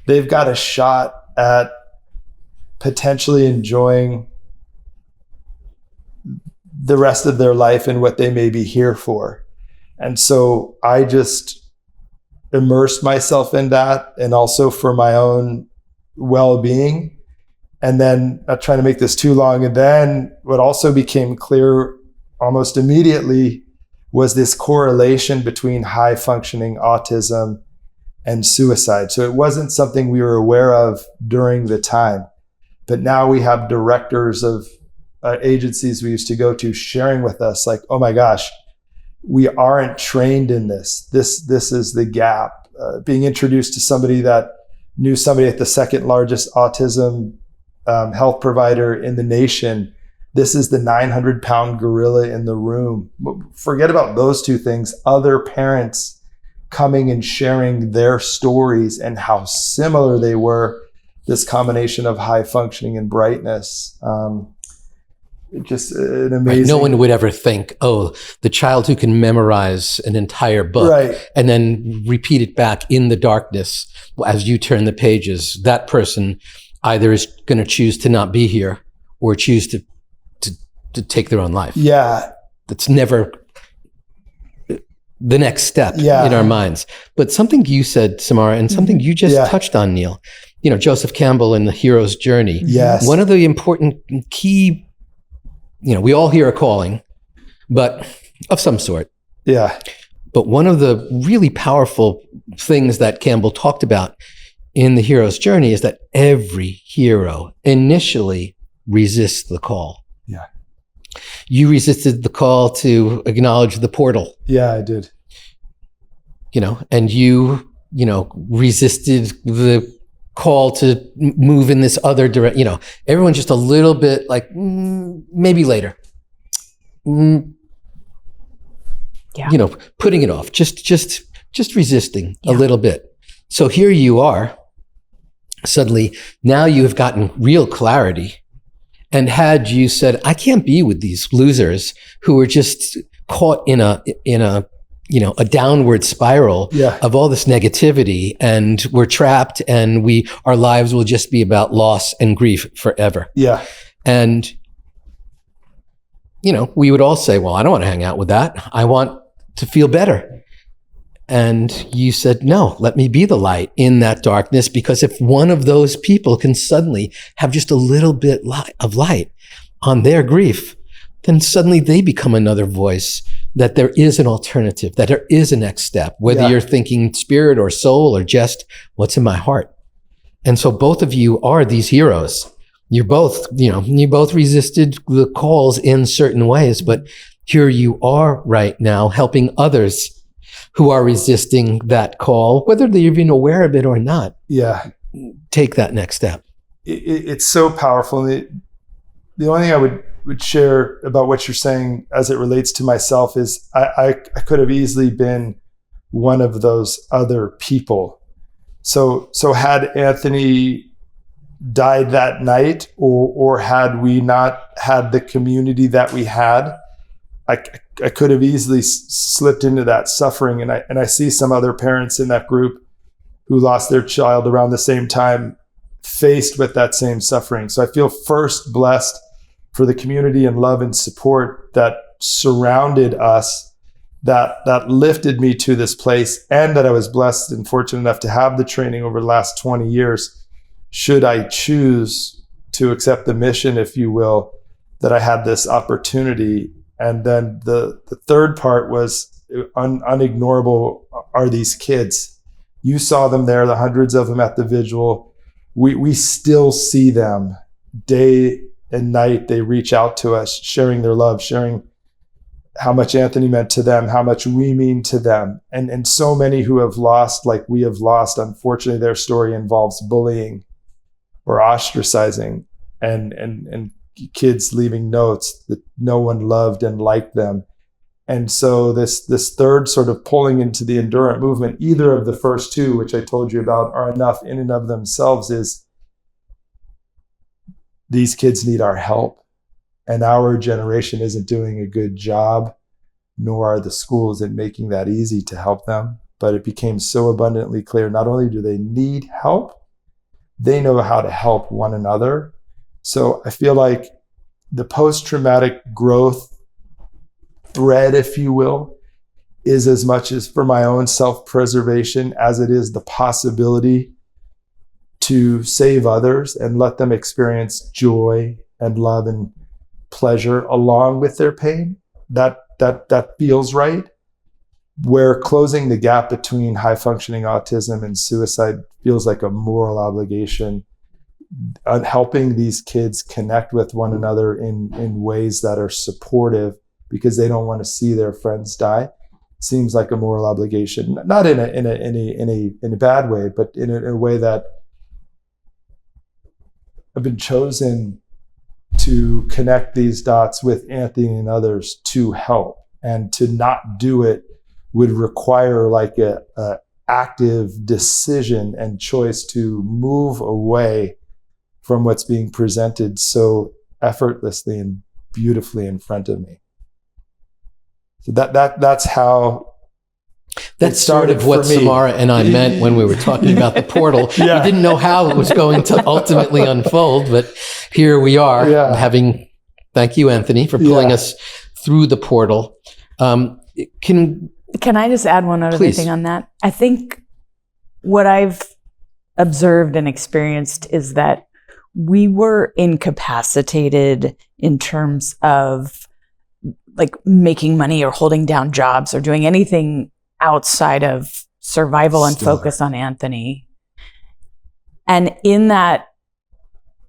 they've got a shot at potentially enjoying the rest of their life and what they may be here for. And so I just immersed myself in that, and also for my own well-being. And then, not trying to make this too long, and then what also became clear almost immediately was this correlation between high functioning autism and suicide. So it wasn't something we were aware of during the time, but now we have directors of agencies we used to go to sharing with us, like, oh my gosh, we aren't trained in this. This is the gap. Being introduced to somebody that knew somebody at the second largest autism health provider in the nation. This is the 900-pound gorilla in the room. Forget about those two things. Other parents coming and sharing their stories and how similar they were. This combination of high functioning and brightness. Just an amazing. Right. No one would ever think, oh, the child who can memorize an entire book, right, and then repeat it back in the darkness as you turn the pages, that person either is going to choose to not be here or choose to take their own life. Yeah. That's never the next step in our minds. But something you said, Samara, and something you just touched on, Neal, Joseph Campbell in The Hero's Journey. Yes. One of the important key, we all hear a calling, but of some sort. Yeah. But one of the really powerful things that Campbell talked about in The Hero's Journey is that every hero initially resists the call. Yeah. You resisted the call to acknowledge the portal. Yeah, I did. And you resisted the call to move in this other direction. Everyone's just a little bit like, maybe later. Putting it off, just resisting a little bit. So here you are, suddenly, now you have gotten real clarity. And had you said, I can't be with these losers who are just caught in a a downward spiral of all this negativity, and we're trapped, and our lives will just be about loss and grief forever. Yeah. And, we would all say, well, I don't want to hang out with that. I want to feel better. And you said, no, let me be the light in that darkness, because if one of those people can suddenly have just a little bit of light on their grief, then suddenly they become another voice, that there is an alternative, that there is a next step, whether you're thinking spirit or soul or just what's in my heart. And so both of you are these heroes. You're both, you both resisted the calls in certain ways, but here you are right now helping others who are resisting that call, whether they're even aware of it or not. Yeah. Take that next step. It's so powerful. The only thing I would share about what you're saying as it relates to myself is I could have easily been one of those other people So had Anthony died that night, or had we not had the community that we had, I could have easily slipped into that suffering. And I see some other parents in that group who lost their child around the same time, faced with that same suffering. So I feel first blessed for the community and love and support that surrounded us, that lifted me to this place, and that I was blessed and fortunate enough to have the training over the last 20 years. Should I choose to accept the mission, if you will, that I had this opportunity. And then the third part was unignorable are these kids. You saw them there, the hundreds of them at the Vigil. We still see them day and night. They reach out to us, sharing their love, sharing how much Anthony meant to them, how much we mean to them. And so many who have lost, like we have lost, unfortunately, their story involves bullying or ostracizing and kids leaving notes that no one loved and liked them. And so this third sort of pulling into the Endurant movement, either of the first two, which I told you about, are enough in and of themselves, is these kids need our help. And our generation isn't doing a good job, nor are the schools in making that easy to help them. But it became so abundantly clear, not only do they need help, they know how to help one another. So I feel like the post-traumatic growth thread, if you will, is as much as for my own self-preservation as it is the possibility to save others and let them experience joy and love and pleasure along with their pain. That feels right. Where closing the gap between high functioning autism and suicide feels like a moral obligation, on helping these kids connect with one another in ways that are supportive because they don't want to see their friends die, seems like a moral obligation. Not in a bad way, but in a way that I've been chosen to connect these dots with Anthony and others to help, and to not do it would require like a active decision and choice to move away from what's being presented so effortlessly and beautifully in front of me. So that's how. That's sort of what Samara and I meant when we were talking about the portal. Yeah. We didn't know how it was going to ultimately unfold, but here we are thank you, Anthony, for pulling us through the portal. Can I just add one other thing on that? I think what I've observed and experienced is that we were incapacitated in terms of like making money or holding down jobs or doing anything outside of survival and focus on Anthony. And in that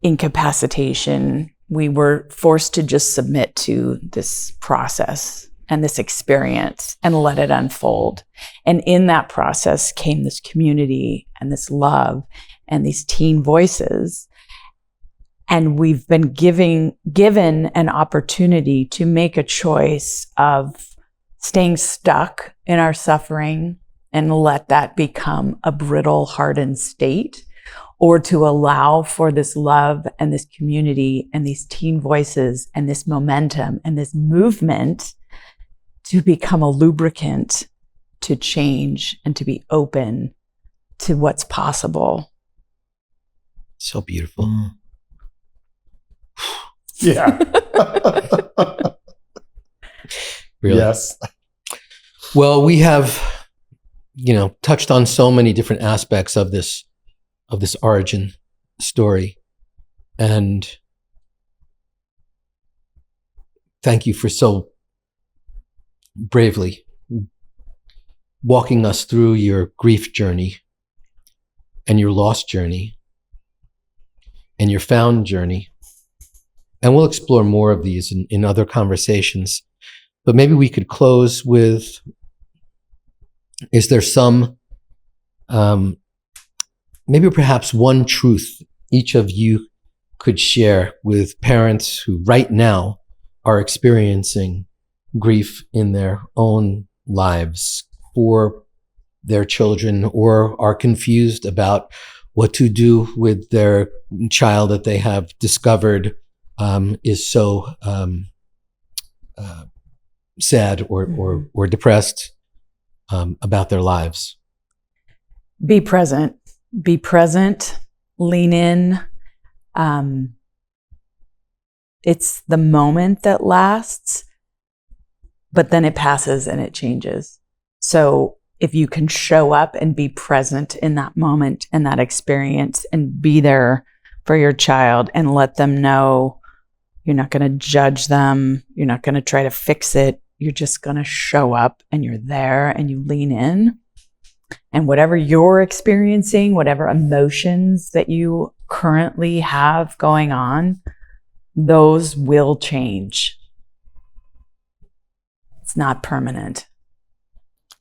incapacitation, we were forced to just submit to this process and this experience and let it unfold. And in that process came this community and this love and these teen voices. And we've been given an opportunity to make a choice of staying stuck in our suffering and let that become a brittle, hardened state, or to allow for this love and this community and these teen voices and this momentum and this movement to become a lubricant to change and to be open to what's possible. So beautiful. Yeah. Really? Yes. Well, we have, touched on so many different aspects of this origin story. And thank you for so bravely walking us through your grief journey and your loss journey and your found journey. And we'll explore more of these in other conversations. But maybe we could close with, is there some, maybe perhaps one truth each of you could share with parents who right now are experiencing grief in their own lives for their children or are confused about what to do with their child that they have discovered is so sad or depressed about their lives. Be present. Be present. Lean in. It's the moment that lasts, but then it passes and it changes. So if you can show up and be present in that moment and that experience and be there for your child and let them know you're not going to judge them, you're not going to try to fix it, you're just going to show up and you're there and you lean in. And whatever you're experiencing, whatever emotions that you currently have going on, those will change. It's not permanent.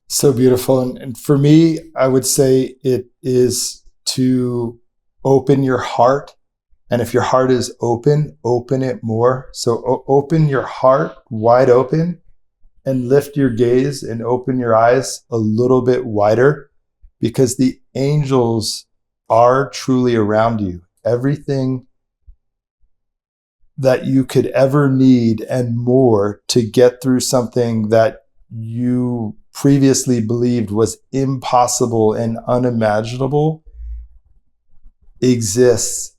So beautiful. And for me, I would say it is to open your heart. And if your heart is open it more. So open your heart wide open and lift your gaze and open your eyes a little bit wider, because the angels are truly around you. Everything that you could ever need and more to get through something that you previously believed was impossible and unimaginable exists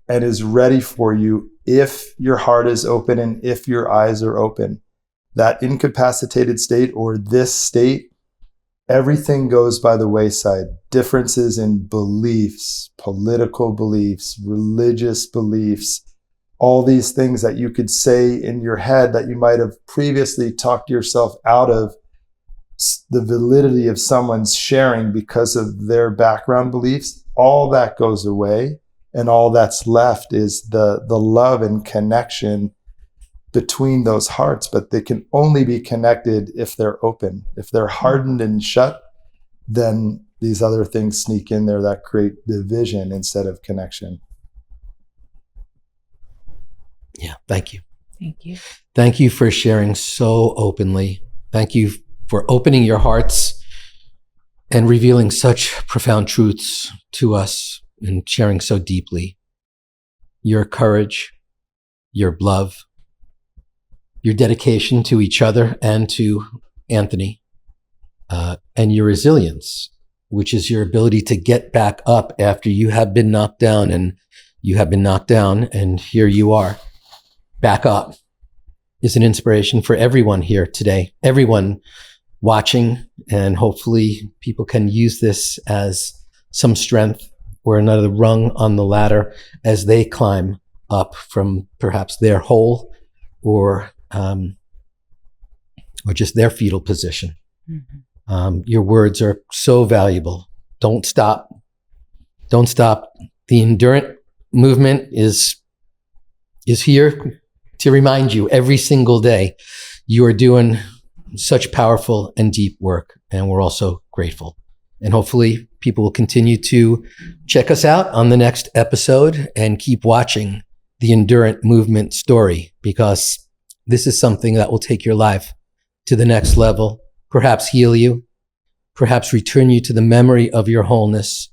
and is ready for you if your heart is open and if your eyes are open. That incapacitated state or this state, everything goes by the wayside. Differences in beliefs, political beliefs, religious beliefs, all these things that you could say in your head that you might have previously talked yourself out of the validity of someone's sharing because of their background beliefs, all that goes away. And all that's left is the love and connection between those hearts. But they can only be connected if they're open. If they're hardened and shut, then these other things sneak in there that create division instead of connection. Yeah, thank you. Thank you. Thank you for sharing so openly. Thank you for opening your hearts and revealing such profound truths to us and sharing so deeply. Your courage, your love, your dedication to each other and to Anthony, and your resilience, which is your ability to get back up after you have been knocked down, and you have been knocked down, and here you are, back up, is an inspiration for everyone here today, everyone watching, and hopefully people can use this as some strength or another rung on the ladder as they climb up from perhaps their hole or just their fetal position. Mm-hmm. Your words are so valuable. Don't stop. Don't stop. The Endurant Movement is here to remind you every single day you are doing such powerful and deep work, and we're also grateful. And hopefully people will continue to check us out on the next episode and keep watching the Endurant Movement story, because this is something that will take your life to the next level, perhaps heal you, perhaps return you to the memory of your wholeness,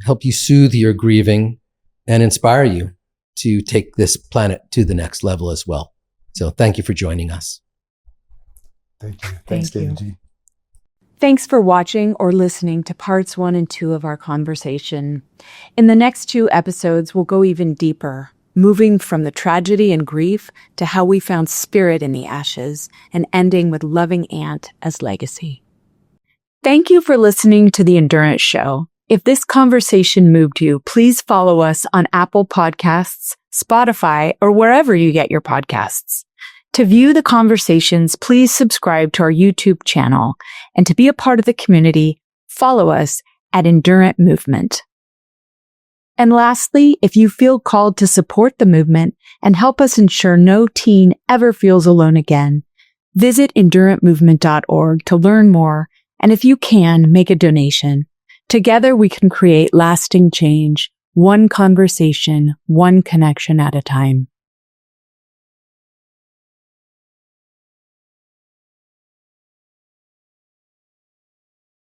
help you soothe your grieving, and inspire you to take this planet to the next level as well. So thank you for joining us. Thank you. Thanks, David G. Thanks for watching or listening to parts 1 and 2 of our conversation. In the next 2 episodes, we'll go even deeper, moving from the tragedy and grief to how we found spirit in the ashes, and ending with loving Aunt as legacy. Thank you for listening to The Endurant Show. If this conversation moved you, please follow us on Apple Podcasts, Spotify, or wherever you get your podcasts. To view the conversations, please subscribe to our YouTube channel. And to be a part of the community, follow us at Endurant Movement. And lastly, if you feel called to support the movement and help us ensure no teen ever feels alone again, visit endurantmovement.org to learn more. And if you can, make a donation. Together we can create lasting change, one conversation, one connection at a time.